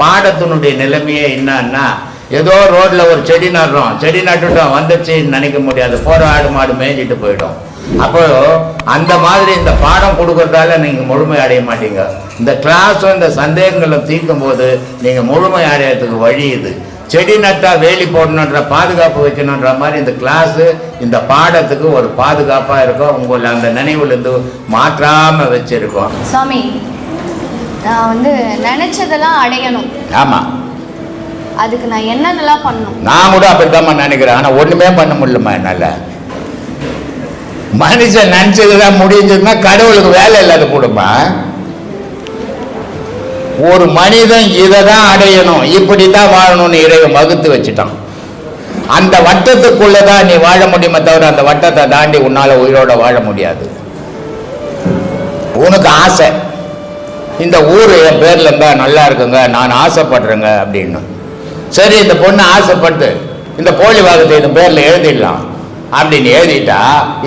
பாடத்தினுடைய நிலைமையே என்னன்னா, ஏதோ ரோட்ல ஒரு செடி நடுறோம், செடி நட்டுட்டோம் வந்துடுச்சுன்னு நினைக்க முடியாது, போற ஆடு மாடு மேய்ஞ்சிட்டு போயிடும். அப்போ அந்த மாதிரி இந்த பாடம் கொடுக்கறதால நீங்க முழுமை அடைய மாட்டீங்க. இந்த கிளாஸும் இந்த சந்தேகங்களை தீர்க்கும் போது நீங்க முழுமை அடையறதுக்கு வழி இது. செடி நட்டா வேலி போடணுன்ற பாதுகாப்பு வைக்கணுன்ற மாதிரி இந்த கிளாஸ் இந்த பாடத்துக்கு ஒரு பாதுகாப்பா இருக்கும். உங்களை அந்த நினைவுலேருந்து மாற்றாம வச்சிருக்கோம். சாமி, நான் நினைச்சதெல்லாம் அடையணும். ஆமா, அதுக்கு நான் என்னதெல்லாம் பண்ணணும்? நான் கூட அப்படித்தான் நினைக்கிறேன். ஆனா ஒண்ணுமே பண்ண முடியலமா என்னால. மனுஷன் நினைச்சதுதான் முடிஞ்சதுன்னா கடவுளுக்கு வேலை இல்லாத கூடுமா? ஒரு மனிதன் இதைதான் அடையணும், இப்படித்தான் வாழணும்னு இறைவன் வகுத்து வச்சுட்டான். அந்த வட்டத்துக்குள்ளதான் நீ வாழ முடியுமே தவிர அந்த வட்டத்தை தாண்டி உன்னால உயிரோட வாழ முடியாது. உனக்கு ஆசை, இந்த ஊர் என் பேர்ல இருந்தா நல்லா இருக்குங்க, நான் ஆசைப்படுறேங்க அப்படின்னு. சரி, இந்த பொண்ணு ஆசைப்பட்டு இந்த போலி வாகத்தை இந்த பேர்ல எழுதிடலாம் அப்படின்னு எழுதிட்டா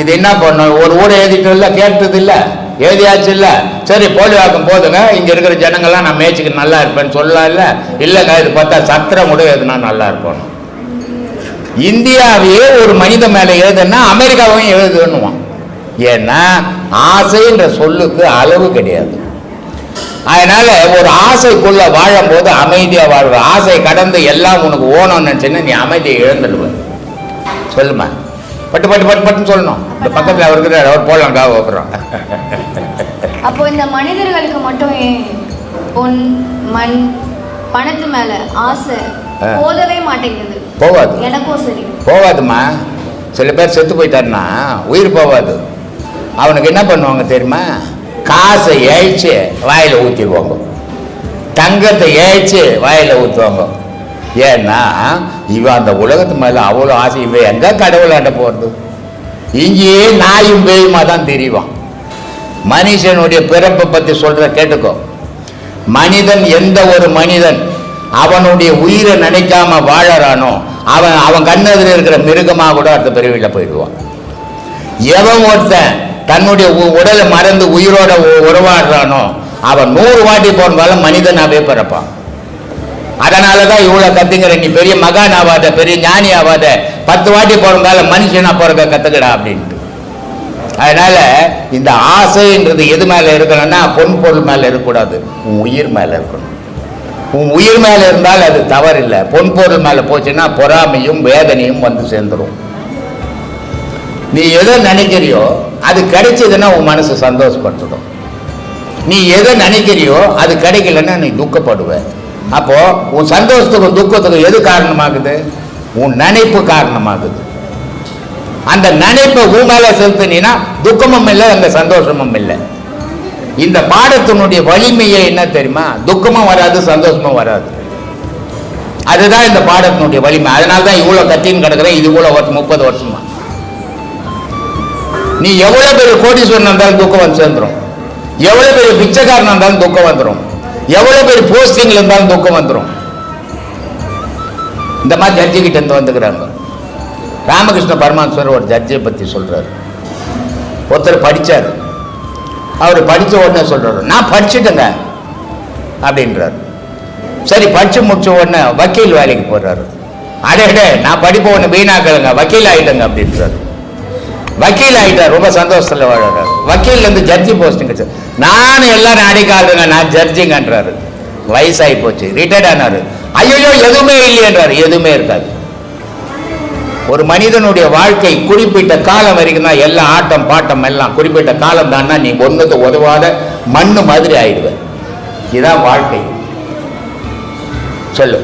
இது என்ன பண்ணும்? ஒரு ஊரை எழுதிட்டு இல்லை, கேட்டது இல்லை, எழுதியாச்சு இல்லை. சரி, போலி வாக்கம் போதுங்க, இங்க இருக்கிற ஜனங்கள்லாம் நான் மேய்ச்சிக்கு நல்லா இருப்பேன்னு சொல்லலாம். இல்லை இல்லைங்க, இது பார்த்தா சத்திரம் கூட எதுனா நல்லா இருப்போம். இந்தியாவையே ஒரு மனித மேல எழுதுன்னா அமெரிக்காவையும் எழுதுன்னுவான். ஏன்னா ஆசைன்ற சொல்லுக்கு அளவு கிடையாது. அதனால ஒரு ஆசைக்குள்ள வாழும் போது அமைதியா வாழ்வ. ஆசை கடந்து எல்லாம் உனக்கு ஓணும்னு நினைச்சுன்னா நீ அமைதியை இழந்துடுவ. சொல்லுமா, பட்டு பட்டு பட்டு பட்டுன்னு சொல்லணும். இந்த பக்கத்துல அவருக்கு அவர் போடலாம் காவ வைக்கிறோம். அப்போ இந்த மனிதர்களுக்கு மட்டும் பொன் மண் பணத்து மேல ஆசை போதவே மாட்டேங்குது. போவாது, எனக்கும் சரி போவாதுமா. சில பேர் செத்து போயிட்டாருன்னா உயிர் போவாது. அவனுக்கு என்ன பண்ணுவாங்க தெரியுமா? காசை ஏய்ச்சி வாயில ஊற்றிடுவாங்க, தங்கத்தை ஏய்ச்சி வாயில ஊற்றுவாங்க. ஏன்னா இவன் அந்த உலகத்து மேல அவ்வளோ ஆசை. இவன் எங்க கடவுளாண்ட போறது? இங்கேயே நாயும் பேயுமா தான் தெரிவான். மனுஷனுடைய பிறப்பை பத்தி சொல்ற கேட்டுக்கோ. மனிதன், எந்த ஒரு மனிதன் அவனுடைய உயிரை நினைக்காம வாழறானோ அவன் கண்ணெதிர இருக்கிற மிருகமாக கூட அடுத்த பிறவியில் போயிடுவான். எவன் ஒருத்தன் தன்னுடைய உடலை மறந்து உயிரோட உறவாடுறானோ அவன் 100 வாட்டி போனாலும் மனிதனாவே பிறப்பான். அதனாலதான் இவ்வளவு கத்துங்கிற, நீ பெரிய மகான் ஆவாத, பெரிய ஞானி ஆவாத, 10 வாட்டி போறதால மனுஷனா பிறக்க கத்துக்கடா அப்படின்ட்டு. அதனால இந்த ஆசைன்றது எது மேல இருக்கணும்னா பொன் பொருள் மேல இருக்கக்கூடாது, உன் உயிர் மேல இருக்கணும். உன் உயிர் மேல இருந்தால் அது தவறில்லை. பொன் பொருள் மேல போச்சுன்னா பொறாமையும் வேதனையும் வந்து சேர்ந்துடும். நீ எதை நினைக்கிறியோ அது கிடைச்சதுன்னா உன் மனசு சந்தோஷப்பட்டுடும். நீ எதை நினைக்கிறியோ அது கிடைக்கலன்னா நீ துக்கப்படுவ. அப்போ உன் சந்தோஷத்துக்கும் துக்கத்துக்கும் எது காரணமாகுது? உன் நினைப்பு காரணமாகுது. அந்த நினைப்பை உன் மேல செலுத்தினா துக்கமும் இல்லை, அந்த சந்தோஷமும் இல்லை. இந்த பாடத்தினுடைய வலிமையை என்ன தெரியுமா? துக்கமும் வராது, சந்தோஷமும் வராது. அதுதான் இந்த பாடத்தினுடைய வலிமை. அதனால்தான் இவ்வளவு கத்தின்னு கிடக்குறேன். இது இவ்வளவு 30 வருஷமா. நீ எவ்வளவு பெரிய கோடீஸ்வரன் இருந்தாலும் துக்கம் வந்து சேர்ந்துடும், எவ்வளவு பெரிய பிச்சைக்காரன் இருந்தாலும் துக்கம் வந்துடும், எவ்வளவு பெரிய போஸ்டிங்ல இருந்தாலும் துக்கம் வந்துடும். இந்த மாதிரி ஜட்ஜி கிட்ட இருந்து வந்துக்கிறாங்க. ராமகிருஷ்ண பரமஹம்சர் ஒரு ஜட்ஜியை பத்தி சொல்றாரு. ஒருத்தர் படிச்சாரு. அவர் படிச்ச உடனே சொல்றாரு, நான் படிச்சுட்டேங்க அப்படின்றாரு. சரி, படிச்சு முடிச்ச உடனே வக்கீல் வேலைக்கு போடுறாரு. அடே, நான் படிப்ப உடனே வீணாக்கலுங்க, வக்கீல் ஆயிட்டங்க அப்படின்றாரு. வக்கீல் ஆகிட்டார், ரொம்ப சந்தோஷத்துல வாழறாரு. வக்கீல் இருந்து ஜட்ஜி போஸ்டிங் கிடைச்சது. நானும் எல்லாரும் அடிக்காதுங்க, நான் ஜட்ஜிங்கன்றாரு. வயசாகி போச்சு, ரிட்டையர்ட் ஆனாரு. ஐயோ எதுவுமே இல்லையன்றாரு. எதுவுமே இருக்காது. ஒரு மனிதனுடைய வாழ்க்கை குறிப்பிட்ட காலம் வரைக்கும் தான். எல்லா ஆட்டம் பாட்டம் எல்லாம் குறிப்பிட்ட காலம் தான்னா நீ ஒன்றுக்கு உதவாத மண்ணு மாதிரி ஆயிடுவ. இதுதான் வாழ்க்கை. சொல்லு.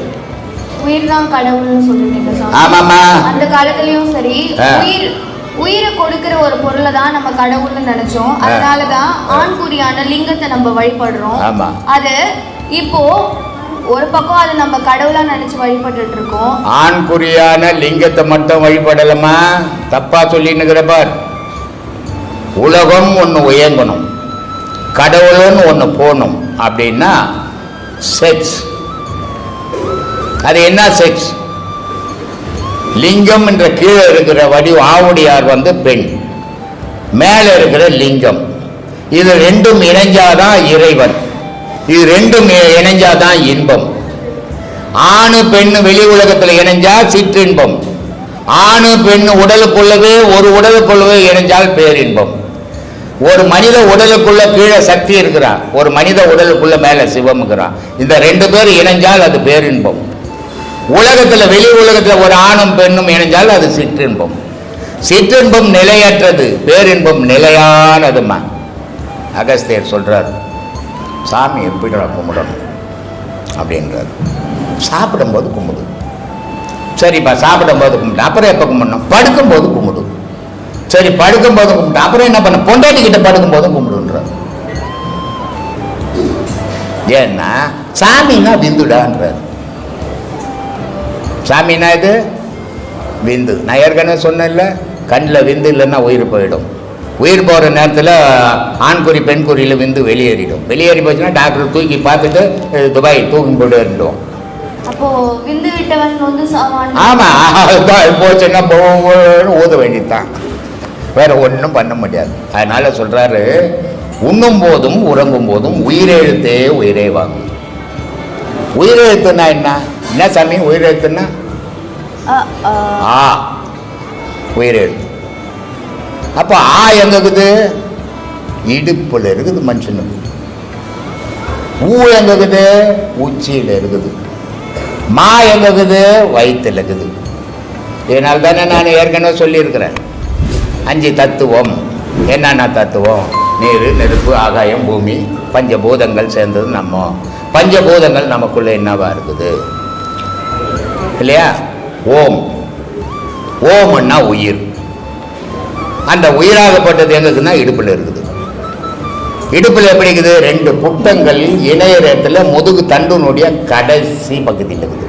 உயிர் தான் கடவுள்னு சொல்றீங்க. ஆமாமா. அந்த காலத்துலயும் சரி, உயிரை கொடுக்கிற ஒரு பொருளை தான் நம்ம கடவுள்னு நினைச்சோம். அதனாலதான் ஆண்குறியான லிங்கத்தை நம்ம வழிபடுறோம். அது இப்போ ஒரு பக்கம் அது நம்ம கடவுளா நினைச்சு வழிபட்டு இருக்கோம். ஆண்குறியான லிங்கத்தை மட்டும் வழிபடலாமா? தப்பா சொல்லின்னு பார். உலகம் ஒண்ணு உயங்கணும், கடவுள்னு ஒண்ணு போகணும் அப்படின்னா செக்ஸ். அது என்ன செக்ஸ்? லிங்கம் என்ற கீழே இருக்கிற ஆவுடையார் பெண், மேல இருக்கிற லிங்கம். இது ரெண்டும் இணைஞ்சாதான் இறைவன், இது ரெண்டும் இணைஞ்சாதான் இன்பம். ஆணு பெண்ணு வெளி உலகத்தில் இணைஞ்சா சிற்றின்பம், ஆணு பெண்ணு உடலுக்குள்ளவே ஒரு உடலுக்குள்ளவே இணைஞ்சால் பேரின்பம். ஒரு மனித உடலுக்குள்ள கீழே சக்தி இருக்கிறான், ஒரு மனித உடலுக்குள்ள மேல சிவம் இருக்கிறான். இந்த ரெண்டு பேர் இணைஞ்சால் அது பேரின்பம். உலகத்தில் வெளி உலகத்தில் ஒரு ஆணும் பெண்ணும் இணைஞ்சால் அது சிற்றின்பம். சிற்றின்பம் நிலையற்றது, பேரின்பம் நிலையானதுமா. அகஸ்தியர் சொல்றார், சாமி எப்படி கும்பிடணும் அப்படின்றார். சாப்பிடும்போது கும்பிடு. சரிப்பா, சாப்பிடும்போது கும்பிட்டு அப்புறம் எப்போ கும்பிடணும்? படுக்கும்போது கும்பிடு. சரி, படுக்கும்போது கும்பிட்டு அப்புறம் என்ன பண்ண? பொண்டாட்டி கிட்ட படுக்கும்போதும் கும்பிடுன்றார். ஏன்னா சாமின்னா விந்துடான்றார். சாமின்னா இது விந்து. நான் ஏற்கனவே சொன்னேன்ல, கண்ணில் விந்து இல்லைன்னா உயிர் போயிடும். உயிர் போகிற நேரத்தில் ஆண்குறி பெண்குறியில் விந்து வெளியேறிடும். வெளியேறி போச்சுன்னா டாக்டர் தூக்கி பார்த்துட்டு துபாய் தூக்கி போட்டு இருந்தோம். அப்போ விந்து விட்டவன் வந்து ஆமாம், போச்சுன்னா ஊத வேண்டியதுதான், வேற ஒன்றும் பண்ண முடியாது. அதனால சொல்றாரு, உண்ணும் போதும் உறங்கும் போதும் உயிரெழுத்தே உயிரே வாங்கும். உயிரெழுத்துன்னா என்ன சாமி? உயிரெழுத்துன்னா ஆ, உயிரெழுத்து. அப்போ ஆ எங்க இருக்குது? இடுப்புல இருக்குது மனுஷனுக்கு. ஊ எங்க இருக்குது? உச்சியில் இருக்குது. மா எங்க இருக்குது? வயிற்றுல இருக்குது. இதனால தானே நான் ஏற்கனவே சொல்லியிருக்கிறேன், 5 தத்துவம். என்னென்ன தத்துவம்? நீர், நெருப்பு, ஆகாயம், பூமி, பஞ்சபூதங்கள் சேர்ந்தது நம்ம. பஞ்சபூதங்கள் நமக்குள்ள என்னவா இருக்குது இல்லையா? ஓம். ஓம்னா உயிர். அந்த உயிராகப்பட்டது எங்க இருக்குன்னா இடுப்புல இருக்குது. இடுப்புல எப்படி இருக்குது? 2 புட்டங்கள் இணையத்துல முதுகு தண்டுனுடைய கடைசி பகுதியில் இருக்குது.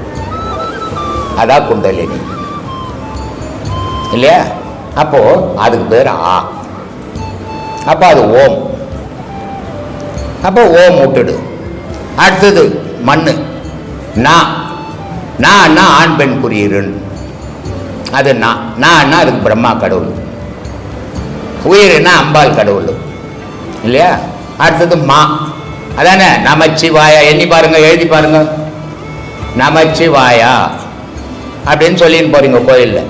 அதான் குண்டலினி இல்லையா? அப்போ அதுக்கு பேர் ஆ. அப்போ அது ஓம். அப்போ ஓம் விட்டுடு. அடுத்தது மண்ணு. நான் ஆண் பெண் குறியீரன். அது நான் அதுக்கு பிரம்மா கடவுள். உயிர்னா அம்பாள் கடவுள் இல்லையா? அடுத்தது மா. அதானே நமச்சிவாயா. எண்ணி பாருங்க, எழுதி பாருங்க. நமச்சிவாயா அப்படின்னு சொல்லின்னு போறீங்க கோயில்ல.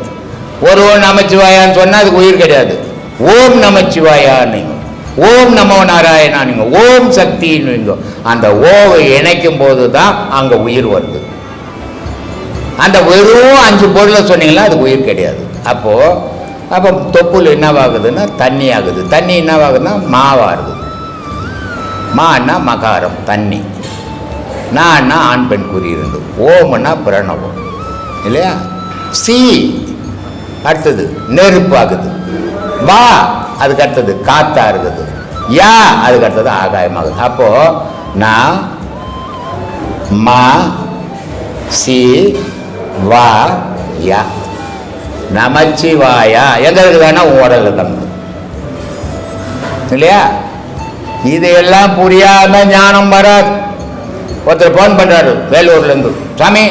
ஒரு நமச்சிவாயான்னு சொன்னா அதுக்கு உயிர் கிடையாது. ஓம் நமச்சிவாயா நீங்க, ஓம் நமோ நாராயணா நீங்க, ஓம் சக்தின்னு நீங்க. அந்த ஓவை இணைக்கும் போது தான் அங்க உயிர் வருது. அந்த வெறும் 5 பொருளை சொன்னீங்களா அதுக்கு உயிர் கிடையாது. அப்போ தொப்புள் என்னவாகுதுன்னா தண்ணி ஆகுது. தண்ணி என்னவாகுதுன்னா மாவாகுது. மான்னா மகாரம் தண்ணி. நான்னா ஆண் பெண் குறியிருந்து. ஓம்னா பிரணவம் இல்லையா? சி அடுத்தது நெருப்பு ஆகுது. வா அதுக்கு அடுத்தது காத்தா இருக்குது. யா அதுக்கு அடுத்தது ஆகாயமாகுது. அப்போ நான் மா சி வா யா. நமச்சிவாயா எங்க இருக்குதானா உடல் தம்பு இல்லையா? இதையெல்லாம் புரியாம ஞானம் வராது. ஒருத்தர் போன் பண்றாரு வேலூர்ல இருந்து, சாமி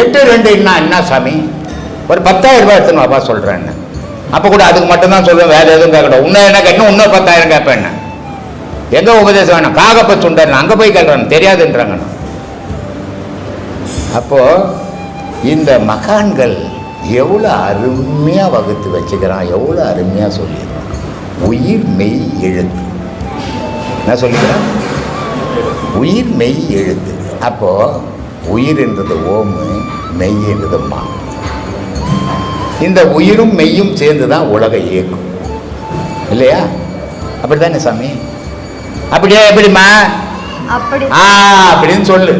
8-2 என்ன சாமி? ஒரு 10,000 ரூபாய் எடுத்துன்னு வாப்பா சொல்றேன். அப்ப கூட அதுக்கு மட்டும்தான் சொல்லுவேன், வேற எதுவும் கேட்கணும். இன்னும் என்ன கேட்கணும்? இன்னும் 10,000 கேட்பேன். எங்க உபதேசம் வேணும்? காகப்ப சுண்டர் அங்க போய் கேட்கறேன், தெரியாதுன்றாங்க. அப்போ இந்த மகான்கள் எவ்வளோ அருமையாக வகுத்து வச்சுக்கிறான், எவ்வளோ அருமையாக சொல்லிடுறான். உயிர் மெய் எழுத்து என்ன சொல்லிக்கிறான்? உயிர் மெய் எழுத்து. அப்போ உயிர் என்றது ஓமு, மெய் என்றது மா. இந்த உயிரும் மெய்யும் சேர்ந்து தான் உலகை இயக்கும் இல்லையா? அப்படித்தானே சாமி? அப்படியே எப்படிமா அப்படின்னு சொல்லு.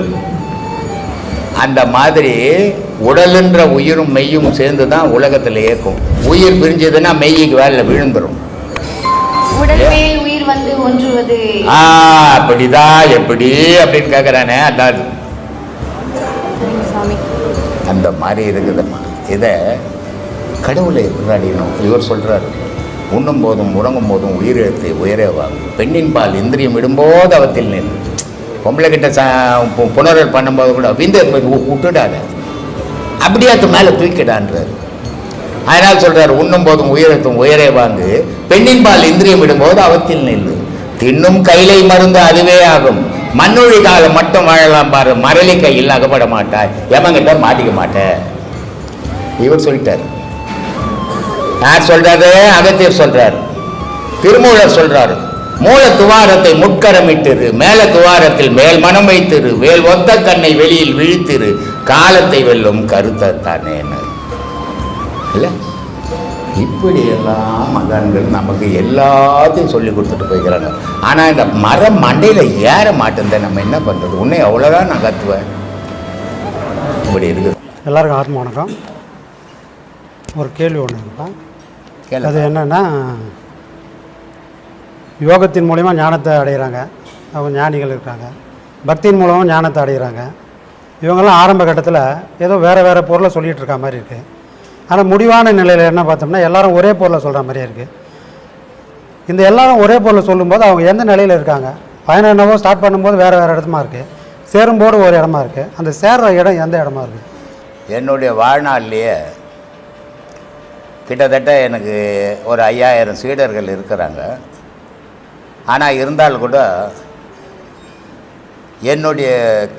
அந்த மாதிரி உடலுன்ற உயிரும் மெய்யும் சேர்ந்து தான் உலகத்தில் இயக்கும். உயிர் பிரிஞ்சதுன்னா மெய்யுக்கு வேலை விழுந்துடும். உயிர் வந்து ஒன்றுவது அப்படிதான் எப்படி அப்படின்னு கேட்குறானே, அதான் அந்த மாதிரி இருக்குதும்மா. இதை கடவுளை எப்படி அடையணும்? இவர் சொல்றாரு, உண்ணும் போதும் உறங்கும் போதும் உயிரெழுத்தை உயரே வாங்கும். பெண்ணின் பால் இந்திரியம் விடும்போது அவத்தில் நின்று. பொம்பளை கிட்ட புணரல் பண்ணும்போது கூட விந்து விட்டுடாத, அப்படியே அது மேலே தூக்கிடான்றார். அதனால் சொல்றாரு, உண்ணும் போதும் உயிரெழுத்தும் உயரே வாங்கு, பெண்ணின் பால் இந்திரியம் விடும்போது அவத்தில் நின்று. தின்னும் கைலை மருந்து அதுவே ஆகும், மண்ணுழி காலம் மட்டும் வாழலாம் பாரு, மரளி கையில் அகப்பட மாட்டார், எவங்கிட்ட மாட்டிக்க மாட்டேன். இவர் சொல்லிட்டார். யார் சொல்றாரு? அகத்தியர் சொல்றாரு. திருமூலர் சொல்றாரு, மூல துவாரத்தை முட்கரமிட்டிரு, மேல துவாரத்தில் மேல் மனம் வைத்திரு, வேல் ஒத்த கண்ணை வெளியில் விழித்திரு, காலத்தை வெல்லும் கருத்தானே. இல்ல இப்படியெல்லாம் மகான்கள் நமக்கு எல்லாத்தையும் சொல்லி கொடுத்துட்டு போய்க்கிறாங்க. ஆனால் இந்த மரம் மண்டையில் ஏற மாட்டேன், நம்ம என்ன பண்ணுறது? உன்னை அவ்வளோதான் நான் கத்துவேன். இப்படி இருக்குது. எல்லாருக்கும் ஆத்ம வணக்கம். ஒரு கேள்வி ஒன்று இருக்குப்பா. அது என்னென்னா, யோகத்தின் மூலிமா ஞானத்தை அடைகிறாங்க, அவங்க ஞானிகள் இருக்காங்க. பக்தியின் மூலமாக ஞானத்தை அடைகிறாங்க. இவங்கெல்லாம் ஆரம்ப கட்டத்தில் ஏதோ வேறு பொருளை சொல்லிகிட்டு இருக்க மாதிரி இருக்குது. ஆனால் முடிவான நிலையில் என்ன பார்த்தோம்னா எல்லாரும் ஒரே பொருளை சொல்கிற மாதிரியே இருக்குது. இந்த எல்லாரும் ஒரே பொருளை சொல்லும்போது அவங்க எந்த நிலையில் இருக்காங்க? பயணம் என்னவோ ஸ்டார்ட் பண்ணும்போது வேறு இடமா இருக்குது, சேரும்போது ஒரு இடமா இருக்குது. அந்த சேர்ற இடம் எந்த இடமா இருக்குது? என்னுடைய வாழ்நாள்லேயே கிட்டத்தட்ட எனக்கு ஒரு 5000 சீடர்கள் இருக்கிறாங்க. ஆனால் இருந்தாலும் கூட என்னுடைய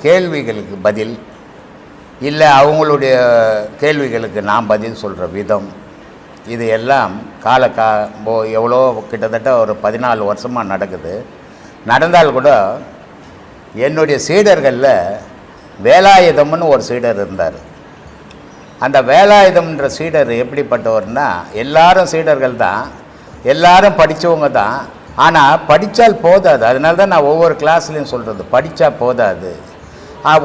கேள்விகளுக்கு பதில் இல்லை, அவங்களுடைய கேள்விகளுக்கு நான் பதில் சொல்கிற விதம், இது எல்லாம் எவ்வளோ கிட்டத்தட்ட ஒரு 14 வருஷமாக நடக்குது. நடந்தால் கூட என்னுடைய சீடர்களில் வேலாயுதம்னு ஒரு சீடர் இருந்தார். அந்த வேலாயுதம்ன்ற சீடர் எப்படிப்பட்டவர்னா, எல்லாரும் சீடர்கள் தான், எல்லாரும் படித்தவங்க தான். ஆனால் படித்தால் போதாது. அதனால தான் நான் ஒவ்வொரு கிளாஸ்லேயும் சொல்கிறது, படித்தா போதாது.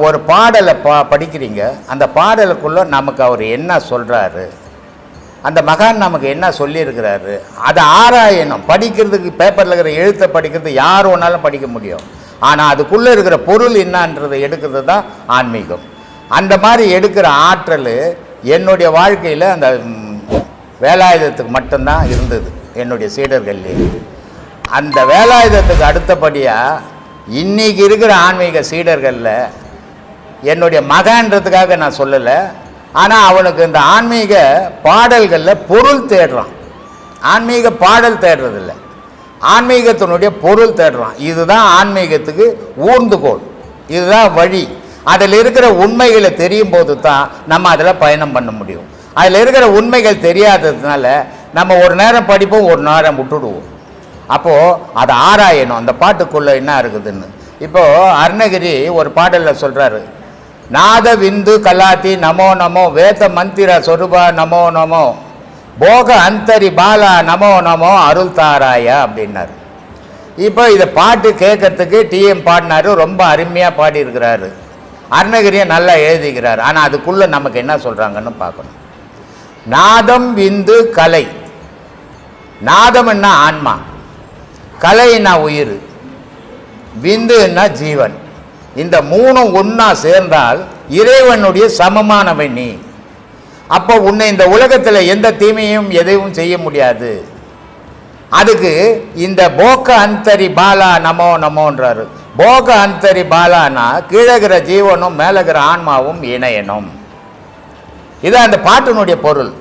ஒரு பாடலை படிக்கிறீங்க, அந்த பாடலுக்குள்ளே நமக்கு அவர் என்ன சொல்கிறாரு, அந்த மகான் நமக்கு என்ன சொல்லியிருக்கிறாரு, அதை ஆராயணும். படிக்கிறதுக்கு பேப்பரில் இருக்கிற எழுத்தை படிக்கிறது யார் ஒன்றாலும் படிக்க முடியும். ஆனால் அதுக்குள்ளே இருக்கிற பொருள் என்னன்றதை எடுக்கிறது தான் ஆன்மீகம். அந்த மாதிரி எடுக்கிற ஆற்றல் என்னுடைய வாழ்க்கையில் அந்த வேலாயுதத்துக்கு மட்டும்தான் இருந்தது, என்னுடைய சீடர்கள்லேயே. அந்த வேலாயுதத்துக்கு அடுத்தபடியாக இன்றைக்கி இருக்கிற ஆன்மீக சீடர்களில் என்னுடைய மகன்றதுக்காக நான் சொல்லலை, ஆனால் அவனுக்கு இந்த ஆன்மீக பாடல்களில் பொருள் தேடுறான். ஆன்மீக பாடல் தேடுறதில்லை, ஆன்மீகத்தினுடைய பொருள் தேடுறான். இதுதான் ஆன்மீகத்துக்கு ஊர்ந்துகோல், இதுதான் வழி. அதில் இருக்கிற உண்மைகளை தெரியும் போது தான் நம்ம அதில் பயணம் பண்ண முடியும். அதில் இருக்கிற உண்மைகள் தெரியாததுனால நம்ம ஒரு நேரம் படிப்போம், ஒரு நேரம் விட்டுடுவோம். அப்போது அதை ஆராயணும், அந்த பாட்டுக்குள்ளே என்ன இருக்குதுன்னு. இப்போது அருணகிரி ஒரு பாடலில் சொல்கிறாரு, நாத விந்து கலாத்தி நமோ நமோ, வேத மந்திர சொருபா நமோ நமோ, போக அந்தரி பாலா நமோ நமோ, அருள் தாராயா அப்படின்னாரு. இப்போ இதை பாட்டு கேட்கறதுக்கு டிஎம் பாடினாரு, ரொம்ப அருமையாக பாடியிருக்கிறாரு. அருணகிரியை நல்லா எழுதிக்கிறார். ஆனால் அதுக்குள்ளே நமக்கு என்ன சொல்கிறாங்கன்னு பார்க்கணும். நாதம் விந்து கலை. நாதம்னா ஆன்மா, கலைன்னா உயிர், விந்துன்னா ஜீவன். இந்த மூணும் ஒன்றா சேர்ந்தால் இறைவனுடைய சமமானவன் நீ. அப்போ உன்னை இந்த உலகத்தில் எந்த தீமையும் எதையும் செய்ய முடியாது. அதுக்கு இந்த போக அந்தரி பாலா நமோ நமோன்றாரு. போக அந்தரி பாலானா கீழகிற ஜீவனும் மேலகிற ஆன்மாவும் இணையணும். இது அந்த பாட்டினுடைய பொருள்.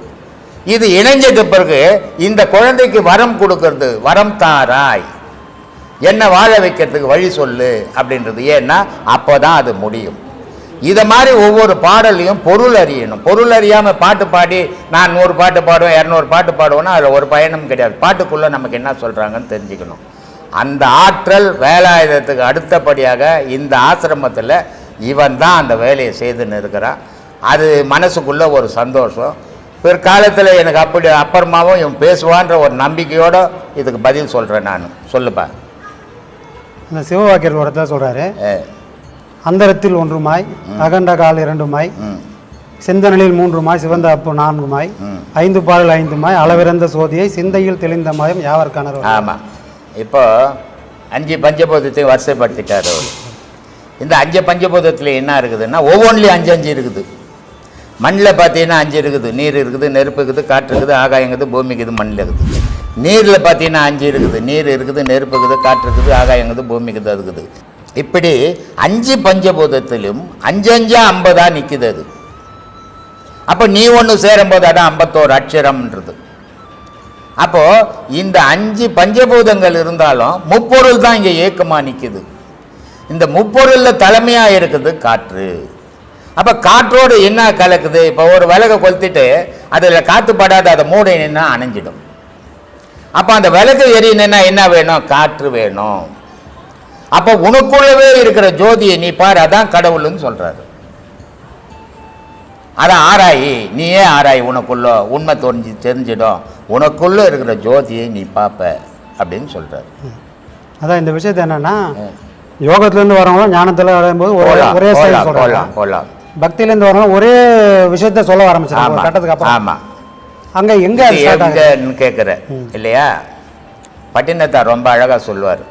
இது இணைஞ்சது பிறகு இந்த குழந்தைக்கு வரம் கொடுக்கறது, வரம் தாராய், என்ன வாழ வைக்கிறதுக்கு வழி சொல்லு அப்படின்றது. ஏன்னா அப்போ தான் அது முடியும். இதை மாதிரி ஒவ்வொரு பாடலையும் பொருள் அறியணும். பொருள் அறியாமல் பாட்டு பாடி நான் 100 பாட்டு பாடுவேன், 200 பாட்டு பாடுவேன்னா அதில் ஒரு பயணம் கிடையாது. பாட்டுக்குள்ளே நமக்கு என்ன சொல்கிறாங்கன்னு தெரிஞ்சுக்கணும். அந்த ஆற்றல் வேலாயுதத்துக்கு அடுத்தபடியாக இந்த ஆசிரமத்தில் இவன் தான் அந்த வேலையை செய்துன்னு இருக்கிறான். அது மனசுக்குள்ளே ஒரு சந்தோஷம். பிற்காலத்தில் எனக்கு அப்படி அப்புறமாவும் இவன் பேசுவான்ற ஒரு நம்பிக்கையோடு இதுக்கு பதில் சொல்கிறேன் நான். சொல்லுப்பா. இந்த சிவவாக்கியர் இடத்துல சொல்கிறாரு, அந்தரத்தில் 1 மாய், அகண்ட கால் 2 மாய், சிந்தனையில் 3 மாய், சிவந்த அப்பு 4 மாய், 5 பாடல் 5 மாய், அளவிறந்த சோதியை சிந்தையில் தெளிந்த மாயம் யாவர் கணர். ஆமாம். இப்போ 5 பஞ்சபூதத்தையும் வரிசைப்படுத்திட்டார் அவர். இந்த 5 பஞ்சபூதத்தில் என்ன இருக்குதுன்னா ஒவ்வொன்றிலையும் 5 5 இருக்குது. மண்ணில் பார்த்தீங்கன்னா 5 இருக்குது. நீர் இருக்குது, நெருப்பு இருக்குது, காற்று இருக்குது, ஆகாயம் இருக்குது, பூமி இருக்குது, மண்ணில் இருக்குது. நீரில் பார்த்தீங்கன்னா 5 இருக்குது. நீர் இருக்குது, நெருப்பு இருக்குது, காற்று இருக்குது, ஆகாயம் இருக்குது, பூமி இருக்குது, அது இருக்குது. இப்படி 5 பஞ்சபூதத்திலும் 5 5 50 நிற்குது அது. அப்போ நீ ஒன்று சேரும்போது அதான் 51 அட்சரம்ன்றது. அப்போது இந்த 5 பஞ்சபூதங்கள் இருந்தாலும் முப்பொருள் தான் இங்கே ஏக்கமாக நிற்குது. இந்த முப்பொருளில் தலைமையாக இருக்குது காற்று. அப்போ காற்றோடு என்ன கலக்குது? இப்போ ஒரு விளக்கை கொளுத்திட்டு அதில் காற்று படாத அதை மூடினா அணைஞ்சிடும். அப்போ அந்த விளக்கு எரியணுன்னா என்ன வேணும்? காற்று வேணும். அப்போ உனக்குள்ளவே இருக்கிற ஜோதியை நீ பாரு, அதான் கடவுள்னு சொல்கிறாரு. அதான் ஆராயி, நீயே ஆராய், உனக்குள்ள உண்மை தெரிஞ்சிடும், உனக்குள்ள இருக்கிற ஜோதியை நீ பார்ப்ப அப்படின்னு சொல்கிறாரு. அதான் இந்த விஷயத்தை என்னன்னா, யோகத்திலேருந்து வரவங்களும் ஞானத்தில் அடையும்போது ஒரே போகலாம், பக்தியிலேருந்து வரவங்க ஒரே விஷயத்த சொல்ல ஆரம்பிச்சாங்க கட்டத்துக்கு அப்புறம். ஆமாம், அங்கே எங்கன்னு கேட்குற இல்லையா? பட்டினத்தார் ரொம்ப அழகாக சொல்லுவார்,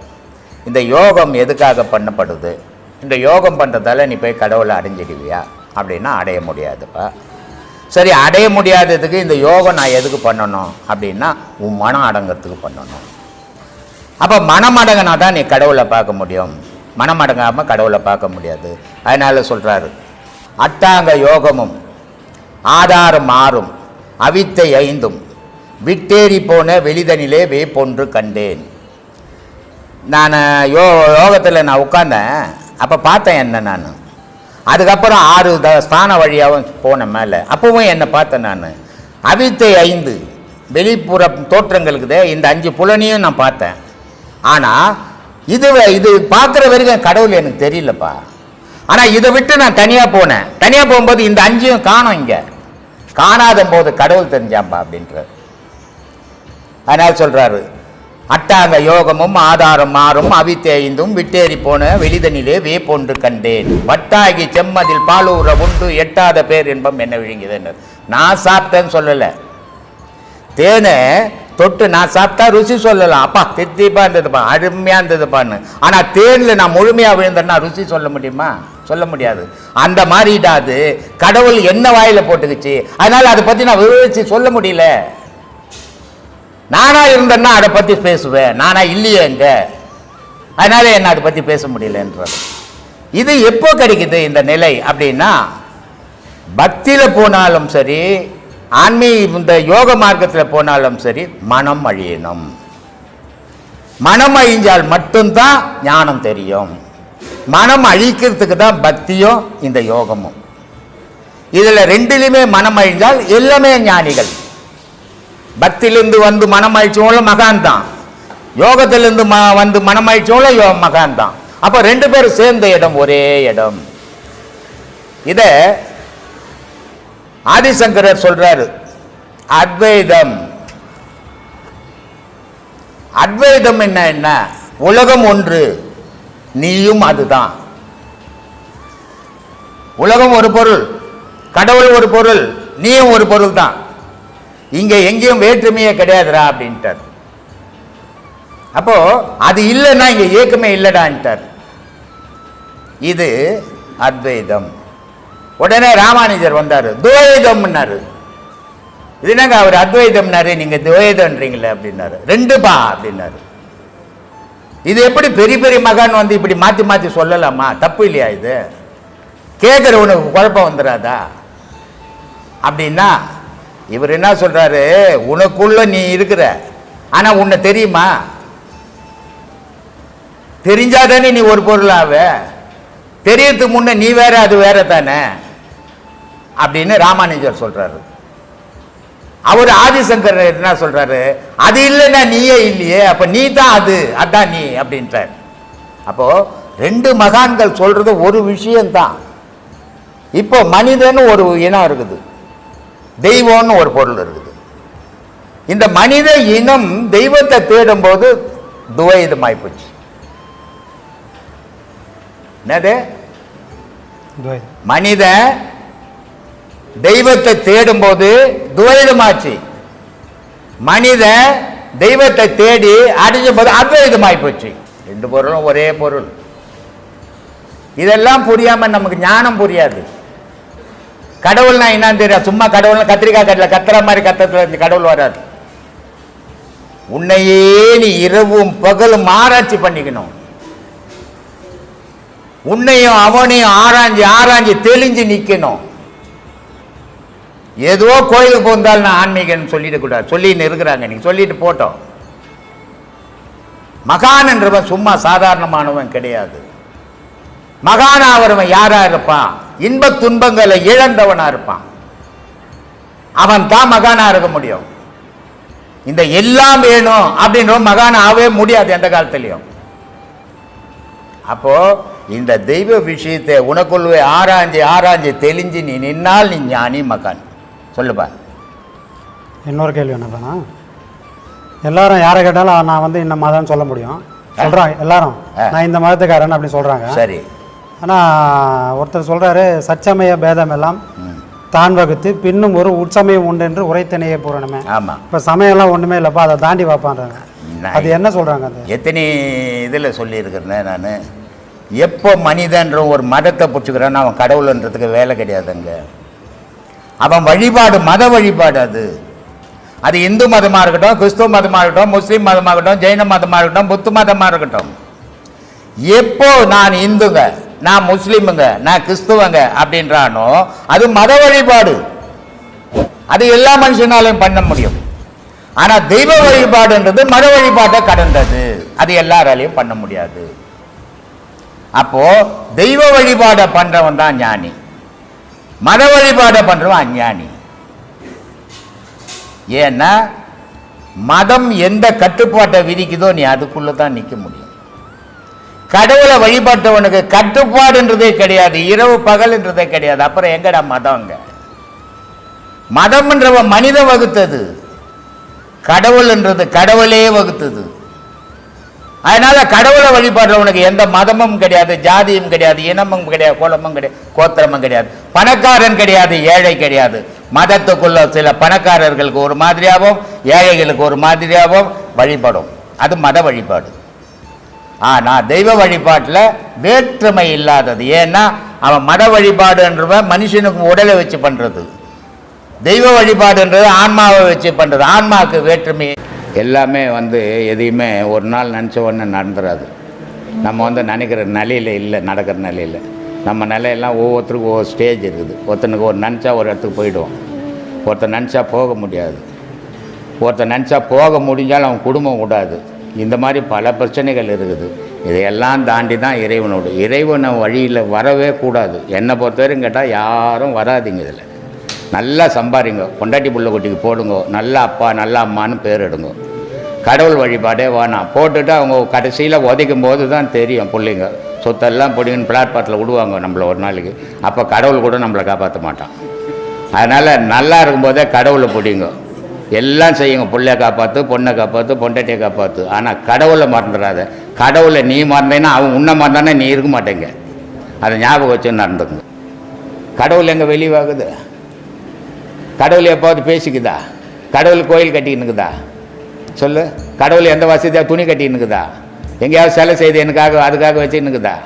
இந்த யோகம் எதுக்காக பண்ணப்படுது? இந்த யோகம் பண்ணுறதால நீ போய் கடவுளை அடைஞ்சிடுவியா அப்படின்னா அடைய முடியாதுப்பா. சரி, அடைய முடியாததுக்கு இந்த யோகம் நான் எதுக்கு பண்ணணும் அப்படின்னா உன் மனம் அடங்கிறதுக்கு பண்ணணும். அப்போ மனம் அடங்கினா தான் நீ கடவுளை பார்க்க முடியும், மனம் அடங்காமல் கடவுளை பார்க்க முடியாது. அதனால சொல்கிறாரு, அட்டாங்க யோகமும் ஆதாரம் ஆறும் அவித்தை ஐந்தும் விட்டேறி போன வெளிதனிலே வேப்பொன்று கண்டேன். நான் யோகத்தில் நான் உட்கார்ந்தேன், அப்போ பார்த்தேன் என்ன நான். அதுக்கப்புறம் 6 ஸ்தான வழியாகவும் போனேன் மேலே, அப்பவும் என்னை பார்த்தேன் நான். அவித்தை 5 வெளிப்புற தோற்றங்களுக்குதே, இந்த 5 புலனையும் நான் பார்த்தேன். ஆனால் இது பார்க்குற வரைக்கும் கடவுள் எனக்கு தெரியலப்பா. ஆனால் இதை விட்டு நான் தனியாக போனேன். தனியாக போகும்போது இந்த 5யும் காணோம். இங்கே காணாத போது கடவுள் தெரிஞ்சாம்பா அப்படின்றார். அதனால் சொல்கிறாரு, அட்டாங்க யோகமும் ஆதாரம் மாறும் அவித்தை 5 விட்டேறி போன வெளிதனிலே வேப்பொன்று கண்டேன். வட்டாகி செம்மதில் பாலூர உண்டு எட்டாத பேர் என்பம் என்ன விழுங்குதுன்னு. நான் சாப்பிட்டேன்னு சொல்லலை, தேனை தொட்டு நான் சாப்பிட்டா ருசி சொல்லலாம், அப்பா தித்திப்பா இருந்ததுப்பா, அருமையாக இருந்ததுப்பான்னு. ஆனால் தேனில் நான் முழுமையாக விழுந்தேன்னா ருசி சொல்ல முடியுமா? சொல்ல முடியாது. அந்த மாதிரிடாது கடவுள் என்ன வாயில் போட்டுக்குச்சு, அதனால் அதை பற்றி நான் விவரித்து சொல்ல முடியல. நானா இருந்தேன்னா அதை பற்றி பேசுவேன், நானா இல்லையே எங்க, அதனால என்ன அதை பற்றி பேச முடியலன்றது. இது எப்போ கிடைக்குது இந்த நிலை அப்படின்னா, பக்தியில் போனாலும் சரி, இந்த யோக மார்க்கத்தில் போனாலும் சரி, மனம் அழியணும். மனம் அழிஞ்சால் மட்டும்தான் ஞானம் தெரியும். மனம் அழிக்கிறதுக்கு தான் பக்தியும் இந்த யோகமும். இதில் ரெண்டுலையுமே மனம் அழிஞ்சால் எல்லாமே ஞானிகள். பக்தியிலிருந்து வந்து மனம் அழிச்சவங்களும் மகான் தான், யோகத்திலிருந்து வந்து மனம் அழிச்சவங்களும் மகான் தான். அப்போ 2 பேரும் சேர்ந்த இடம் ஒரே இடம். இதை ஆதிசங்கரர் சொல்றாரு, அத்வைதம். அத்வைதம் என்ன? உலகம் ஒன்று, நீயும் அதுதான். உலகம் ஒரு பொருள், கடவுள் ஒரு பொருள், நீயும் ஒரு பொருள் தான். இங்க எங்கேயும் வேற்றுமையே கிடையாதுரா அப்படின்ட்டார். அப்போ அது இல்லைன்னா இங்க ஏக்கமே இல்லடான்ட்டார். இது அத்வைதம். உடனே ராமானுஜர் வந்தார், துவைதம்னாரு. இது என்னங்க அவர் அத்வைதம்னாரு, நீங்க துவைதம்ன்றீங்களே அப்படின்னாரு. 2பா அப்படின்னாரு. இது எப்படி பெரிய பெரிய மகான் வந்து இப்படி மாற்றி மாற்றி சொல்லலாமா? தப்பு இல்லையா இது? கேட்குறவனுக்கு குழப்பம் வந்துடாதா அப்படின்னா, இவர் என்ன சொல்றாரு, உனக்குள்ள நீ இருக்கிற, ஆனா உன்னை தெரியுமா? தெரிஞ்சாதானே நீ ஒரு பொருளாவ, தெரியறதுக்கு முன்ன நீ வேற அது வேற தானே அப்படின்னு ராமானுஜர் சொல்றாரு. அவர் ஆதிசங்கர் என்ன சொல்றாரு, அது இல்லைன்னா நீயே இல்லையே, அப்ப நீ தான் அது, அதான் நீ அப்படின்றார். அப்போ 2 மகான்கள் சொல்றது ஒரு விஷயம்தான். இப்போ மனிதன் ஒரு இனம் இருக்குது, தெய்வம்னு ஒரு பொருள் இருக்குது. இந்த மனித இனம் தெய்வத்தை தேடும் போது துவைதமாய் போச்சு. என்னது? மனித தெய்வத்தை தேடும் போது துவைதமாச்சு. மனித தெய்வத்தை தேடி அடைஞ்ச போது அத்வைதமாய் போச்சு. 2 பொருளும் ஒரே பொருள். இதெல்லாம் புரியாம நமக்கு ஞானம் புரியாது. கடவுள்னா என்னன்னு தெரியாது. சும்மா கடவுள்னா கத்திரிக்காய் கட்டில கத்துற மாதிரி கத்தத்துல கடவுள் வராது. உன்னையே நீ இரவும் பகலும் ஆராய்ச்சி பண்ணிக்கணும். உன்னையும் அவனையும் ஆராய்ஞ்சி ஆராய்ஞ்சி தெளிஞ்சு நிக்கணும். ஏதோ கோயிலுக்கு போந்தால் நான் ஆன்மீகன்னு சொல்லிடக்கூடாது. சொல்லின்னு இருக்கிறாங்க, நீங்க சொல்லிட்டு போட்டோம். மகான் என்றவன் சும்மா சாதாரணமானவன் கிடையாது. மகானாகிறவன் யாரா இருப்பான்? இன்ப துன்பங்களை இழந்தவனா இருப்பான். அவன் தான் மகானா இருக்க முடியும். இந்த எல்லாம் வேணும் அப்படின்ற மகானா ஆகவே முடியாது எந்த காலத்திலையும். அப்போ இந்த தெய்வ விஷயத்தை உனக்குள்ளே ஆராய்ஞ்சு ஆராய்ஞ்சு தெளிஞ்சு நீ நின்னால் நீ ஞானி மகான். சொல்லுப்பா. இன்னொரு கேள்வி என்னப்பா, எல்லாரும் யாரை கேட்டாலும் நான் வந்து இந்த மதம்னு சொல்ல முடியும் சொல்கிறாங்க. எல்லாரும் நான் இந்த மதத்துக்காரன் அப்படி சொல்கிறாங்க. சரி. ஆனால் ஒருத்தர் சொல்கிறாரு, சச்சமய பேதம் எல்லாம் தான் வகுத்து பின்னும் ஒரு உட்சமயம் உண்டு என்று உரைத்தனையே பூரணமே. ஆமாம். இப்போ சமயம்லாம் ஒன்றுமே இல்லைப்பா, அதை தாண்டி பார்ப்பான்றாங்க. அது என்ன சொல்கிறாங்க? அது எத்தனை இதில் சொல்லியிருக்கிறேன் நான். எப்போ மனிதன்ற ஒரு மதத்தை பிடிச்சிக்கிறான்னு அவன் கடவுள்ன்றதுக்கு வேலை கிடையாதுங்க. அவன் வழிபாடு மத வழிபாடு. அது இந்து மதமாக இருக்கட்டும், கிறிஸ்துவ மதமாக இருக்கட்டும், முஸ்லீம் மதமாக இருக்கட்டும், ஜெயின மதமாக இருக்கட்டும், புத்த மதமாக இருக்கட்டும். எப்போ நான் இந்துங்க, நான் முஸ்லீமுங்க, நான் கிறிஸ்துவங்க அப்படின்றானோ அது மத வழிபாடு. அது எல்லா மனுஷனாலையும் பண்ண முடியும். ஆனால் தெய்வ வழிபாடுன்றது மத வழிபாட்டை கடந்தது. அது எல்லாராலையும் பண்ண முடியாது. அப்போ தெய்வ வழிபாடை பண்றவன் தான் ஞானி, மத வழிபாடை பண்றவன் அஞ்ஞானி. ஏன்னா மதம் எந்த கட்டுப்பாட்டை விதிக்குதோ நீ அதுக்குள்ள தான் நிற்க முடியும். கடவுளை வழிபட்டவனுக்கு கட்டுப்பாடுன்றதே கிடையாது, இரவு பகல்ன்றதே கிடையாது. அப்புறம் எங்கடா மதம்ங்க? மதம்ன்றவன் மனிதன் வகுத்தது, கடவுள்ன்றது கடவுளே வகுத்தது. அதனால கடவுளை வழிபடுறவனுக்கு எந்த மதமும் கிடையாது, ஜாதியும் கிடையாது, இனமும் கிடையாது, குலமும் கிடையாது, கோத்திரமும் கிடையாது, பணக்காரன் கிடையாது, ஏழை கிடையாது. மதத்துக்குள்ள சில பணக்காரர்களுக்கு ஒரு மாதிரியாகவும் ஏழைகளுக்கு ஒரு மாதிரியாகவும் வழிபடும். அது மத வழிபாடு. ஆனால் தெய்வ வழிபாட்டில் வேற்றுமை இல்லாதது. ஏன்னா அவன் மத வழிபாடுன்றவன் மனுஷனுக்கு உடலை வச்சு பண்ணுறது, தெய்வ வழிபாடுன்றது ஆன்மாவை வச்சு பண்ணுறது. ஆன்மாவுக்கு வேற்றுமை எல்லாமே எதையுமே ஒரு நாள் நினச்ச உடனே நடந்துடாது. நம்ம நினைக்கிற நிலையில் இல்லை, நடக்கிற நிலையில். நம்ம நிலையெல்லாம் ஒவ்வொருத்தருக்கும் ஒவ்வொரு ஸ்டேஜ் இருக்குது. ஒருத்தனுக்கு ஒரு நினச்சா ஒரு இடத்துக்கு போயிடுவோம், ஒருத்தர் நினச்சா போக முடியாது, ஒருத்தர் நினச்சா போக முடிஞ்சாலும் அவன் குடும்பம் விடாது. இந்த மாதிரி பல பிரச்சனைகள் இருக்குது. இதையெல்லாம் தாண்டி தான் இறைவனோடு இறைவனை வழியில் வரவே கூடாது. என்னை பொறுத்தவரைக்கும் கேட்டால் யாரும் வராதிங்க. இதில் நல்லா சம்பாதிங்க, பொண்டாட்டி புள்ள குட்டிக்கு போடுங்க, நல்ல அப்பா நல்ல அம்மானு பேர் எடுங்க. கடவுள் வழிபாடே வேணாம். போட்டுட்டு அவங்க கடைசியில் உதைக்கும் போது தான் தெரியும் பிள்ளைங்க சொத்தெல்லாம் பிடிங்கன்னு பிளாட்பாட்டில் விடுவாங்க நம்மளை ஒரு நாளைக்கு. அப்போ கடவுள் கூட நம்மளை காப்பாற்ற மாட்டான். அதனால் நல்லா இருக்கும்போதே கடவுளை பிடிங்க, எல்லாம் செய்யுங்க. பிள்ளைய காப்பாற்று, பொண்ணை காப்பாற்று, பொண்டாட்டியை காப்பாற்று. ஆனால் கடவுளை மறந்துடாத. கடவுளை நீ மறந்தேன்னா அவன் உன்னை மறந்தானே நீ இருக்க மாட்டேங்க. அதை ஞாபகம் வச்சு நடந்துக்குங்க. கடவுள் எங்கே வெளிவாகுது? கடவுள் எப்போது பேசிக்குதா? கடவுள் கோயில் கட்டிக்கின்னுக்குதா? சொல்லு. கடவுள் எந்த வசதியாக துணி கட்டின்னுக்குதா? எங்கேயாவது சிலை செய்து எனக்காக அதுக்காக வச்சுன்னுக்குதா?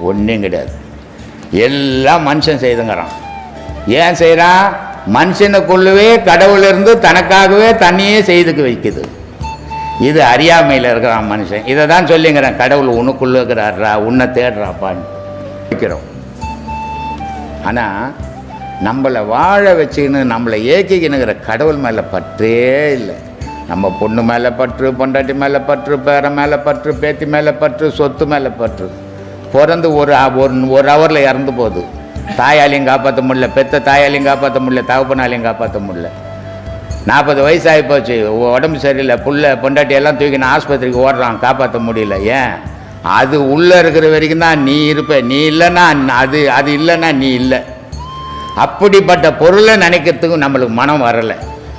ஒன்றும் கிடையாது. எல்லாம் மனுஷன் செய்துங்கிறான். ஏன் செய்கிறான்? மனுஷனுக்குள்ளவே கடவுள் இருந்து தனக்காகவே தண்ணியே செய்துக்கு வைக்குது. இது அறியாமையில் இருக்கிறான் மனுஷன். இதை தான் சொல்லிங்கிறேன், கடவுள் உனக்குள்ளே இருக்கிறாரா, உன்னை தேடுறாப்பான்னு வைக்கிறோம். ஆனால் நம்மளை வாழ வச்சுக்கின்னு நம்மளை ஏக்கிக்கினுங்கிற கடவுள் மேலே பற்றே இல்லை. நம்ம பொண்ணு மேலே பற்று, பொண்டாட்டி மேலே பற்று, பேரை மேலே பற்று, பேத்தி மேலே பற்று, சொத்து மேலே பற்று. பிறந்து ஒரு ஹவரில் இறந்து போகுது. தாயாலையும் காப்பாற்ற முடியல, பெத்த தாயாலையும் காப்பாற்ற முடியல, தகப்பனாலையும் காப்பாற்ற முடியல. 40 வயசு ஆகி போச்சு, உடம்பு சரியில்லை, புள்ள பொண்டாட்டி எல்லாம் தூக்கின்னு ஆஸ்பத்திரிக்கு ஓடுறான், காப்பாற்ற முடியல. ஏன்? அது உள்ளே இருக்கிற வரைக்கும் தான் நீ இருப்ப. நீ இல்லைன்னா அது இல்லைன்னா நீ இல்லை. அப்படிப்பட்ட பொருளை நினைக்கிறதுக்கும் நம்மளுக்கு மனம் வரலை.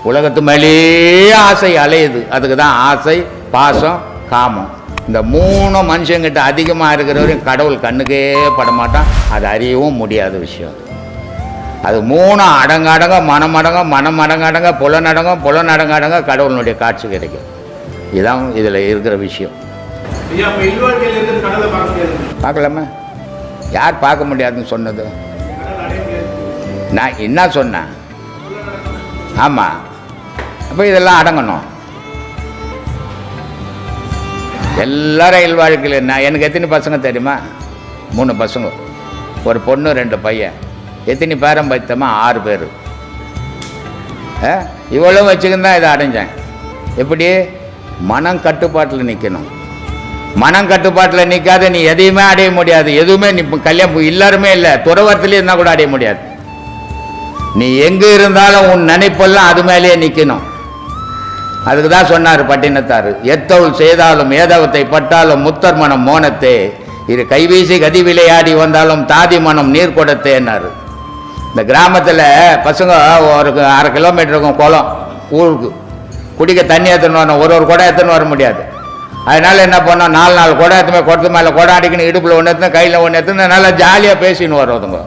உலகத்து மேலேயே ஆசை அலையுது. அதுக்கு தான் ஆசை, பாசம், காமம். இந்த 3 மனுஷங்கிட்ட அதிகமாக இருக்கிறவரையும் கடவுள் கண்ணுக்கே படமாட்டான். அது அறியவும் முடியாத விஷயம். அது 3 அடங்கடங்க, மனம் அடங்கடங்க, புலனடங்க கடவுளுடைய காட்சி கிடைக்கும். இதுதான் இதில் இருக்கிற விஷயம். பார்க்கலாமா? யார் பார்க்க முடியாதுன்னு சொன்னது? நான் என்ன சொன்னேன்? ஆமாம். அப்போ இதெல்லாம் அடங்கணும். எல்லாரும் இல்வாழ்க்கையில் எனக்கு எத்தனை பசங்க தெரியுமா? 3 பசங்க, ஒரு பொண்ணு, 2 பையன். எத்தனை பேரம் பைத்தமா? 6 பேர். இவ்வளோ வச்சுக்கின்னு தான் இதை அடைஞ்சேன். எப்படி? மனம் கட்டுப்பாட்டில் நிற்கணும். மனம் கட்டுப்பாட்டில் நிற்காத நீ எதையுமே அடைய முடியாது. எதுவுமே நீ கல்யாணம் எல்லாருமே இல்லை, துறவரத்துலேயே இருந்தால் கூட அடைய முடியாது. நீ எங்கே இருந்தாலும் உன் நினைப்பெல்லாம் அது மேலேயே நிற்கணும். அதுக்கு தான் சொன்னார் பட்டினத்தார், எத்தவுள் செய்தாலும் ஏதவத்தை பட்டாலும் முத்தர் மனம் மோனத்தே, இது கைவீசி கதி விளையாடி வந்தாலும் தாதி மனம் நீர் கொடுத்தேன்னாரு. இந்த கிராமத்தில் பசங்க ஒரு 1/2 கிலோமீட்டருக்கும் குளம், ஊருக்கு குடிக்க தண்ணி எடுத்துன்னு வரணும். ஒரு குடம் எடுத்துன்னு வர முடியாது. அதனால் என்ன பண்ணோம், 4 குடம் எடுத்துமே குடத்து மேலே குடம் அடிக்கணும், இடுப்பில் ஒன்று எடுத்துன்னு கையில் ஒன்று எடுத்துன்னு நல்லா ஜாலியாக பேசின்னு வர்றதுங்க.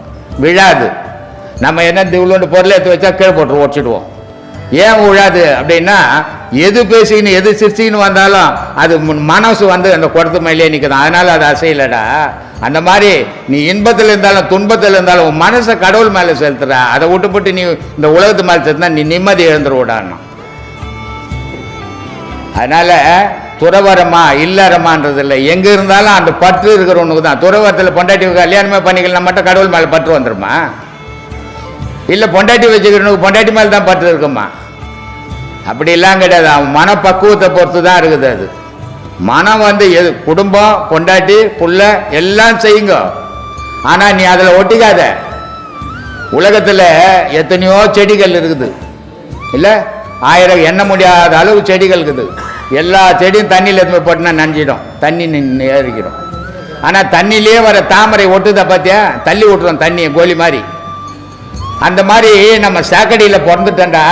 விழாது. நம்ம என்ன இவ்வளோண்டு பொருளை எடுத்து வச்சா கீழே போட்டு உடச்சிடுவோம். ஏன் விழாது அப்படின்னா, எது பேசிக்கின்னு எது சிரிச்சின்னு வந்தாலும் அது மனசு வந்து அந்த குடத்து மேலேயே நிற்குது. அதனால் அது அசையலடா. அந்த மாதிரி நீ இன்பத்தில் இருந்தாலும் துன்பத்தில் இருந்தாலும் உன் மனசை கடவுள் மேலே செலுத்துற. அதை விட்டுப்பட்டு நீ இந்த உலகத்து மேலே செலுத்தினா நீ நிம்மதி எழுந்துருவிடான்னு. அதனால் துறவரமா இல்லறமான்றது இல்லை, எங்கே இருந்தாலும் அந்த பற்று இருக்கிறவனுக்கு தான். துறவரத்தில் பொண்டாட்டி கல்யாணமே பண்ணிக்கலாம் மட்டும் கடவுள் மேலே பற்று வந்துடுமா? இல்லை பொண்டாட்டி வச்சுக்கிறவனுக்கு பொண்டாட்டி மேலே தான் பற்று இருக்குமா? அப்படிலாம் கிடையாது. அவன் மனப்பக்குவத்தை பொறுத்து தான் இருக்குது. அது மனம் வந்து எது குடும்பம் பொண்டாட்டி புள்ள எல்லாம் செய்யுங்க, ஆனால் நீ அதில் ஒட்டிக்காத. உலகத்தில் எத்தனையோ செடிகள் இருக்குது இல்லை, 1000 எண்ண முடியாத அளவு செடிகள் இருக்குது. எல்லா செடியும் தண்ணியில் எடுத்து போட்டுனா நனைஞ்சிடும், தண்ணி ஏறிக்கிறோம். ஆனால் தண்ணியிலே வர தாமரை ஒட்டுதை பார்த்தியா, தள்ளி விட்டுறோம் தண்ணியை கோலி மாதிரி. அந்த மாதிரி நம்ம சாக்கடியில் பிறந்துட்டோண்டா,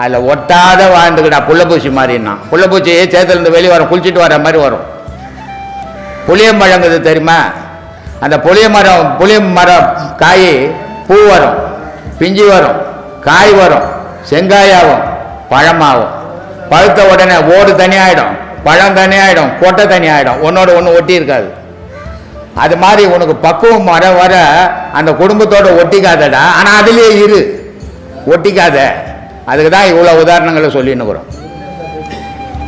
அதில் ஒட்டாத வாழ்ந்துக்கிட்டா புள்ளப்பூச்சி மாதிரின்னா. புள்ளப்பூச்சி சேத்துலேருந்து வெளியே வரும், குளிச்சுட்டு வர மாதிரி வரும். புளியம்பழங்குது தெரியுமா? அந்த புளிய மரம் காய் பூ வரும், பிஞ்சு வரும், காய் வரும், செங்காயாகும், பழமாகும். பழுத்த உடனே ஓடு தனியாகிடும், பழம் தனியாகிடும், கொட்டை தனியாகிடும், ஒன்னோட ஒன்று ஒட்டி இருக்காது. அது மாதிரி உனக்கு பக்குவம் வர வர அந்த குடும்பத்தோடு ஒட்டிக்காதடா. ஆனால் அதுலேயே இரு, ஒட்டிக்காத. அதுக்கு தான் இவ்வளோ உதாரணங்களை சொல்லின்னுக்குறோம்.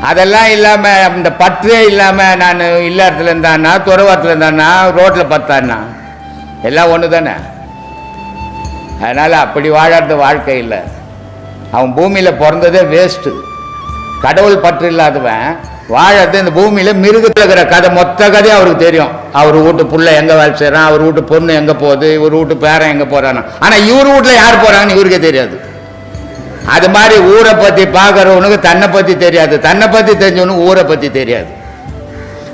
அதெல்லாம் இல்லாமல் இந்த பற்றே இல்லாமல் நான் இல்லறத்துல இருந்தான்னா துறவரத்தில் இருந்தான்னா ரோட்டில் பத்தான்னா எல்லாம் ஒன்று தானே. அதனால் அப்படி வாழறது வாழ்க்கை இல்லை. அவன் பூமியில் பிறந்ததே வேஸ்ட்டு. கடவுள் பற்று இல்லாதவன் வாழறது இந்த பூமியில் மிருகத்தில் இருக்கிற கதை, மொத்த கதையும் அவருக்கு தெரியும். அவர் வீட்டு புள்ள எங்கே வேலை செய்கிறான், அவர் வீட்டு பொண்ணு எங்கே போகுது, இவர் வீட்டு பேரன் எங்கே போகிறான்னு. ஆனால் இவர் வீட்டில் யார் போகிறாங்கன்னு இவருக்கே தெரியாது. அது மாதிரி ஊரை பற்றி பார்க்குறவனுக்கு தன்னை பற்றி தெரியாது, தன்னை பற்றி தெரிஞ்சவனுக்கு ஊரை பற்றி தெரியாது.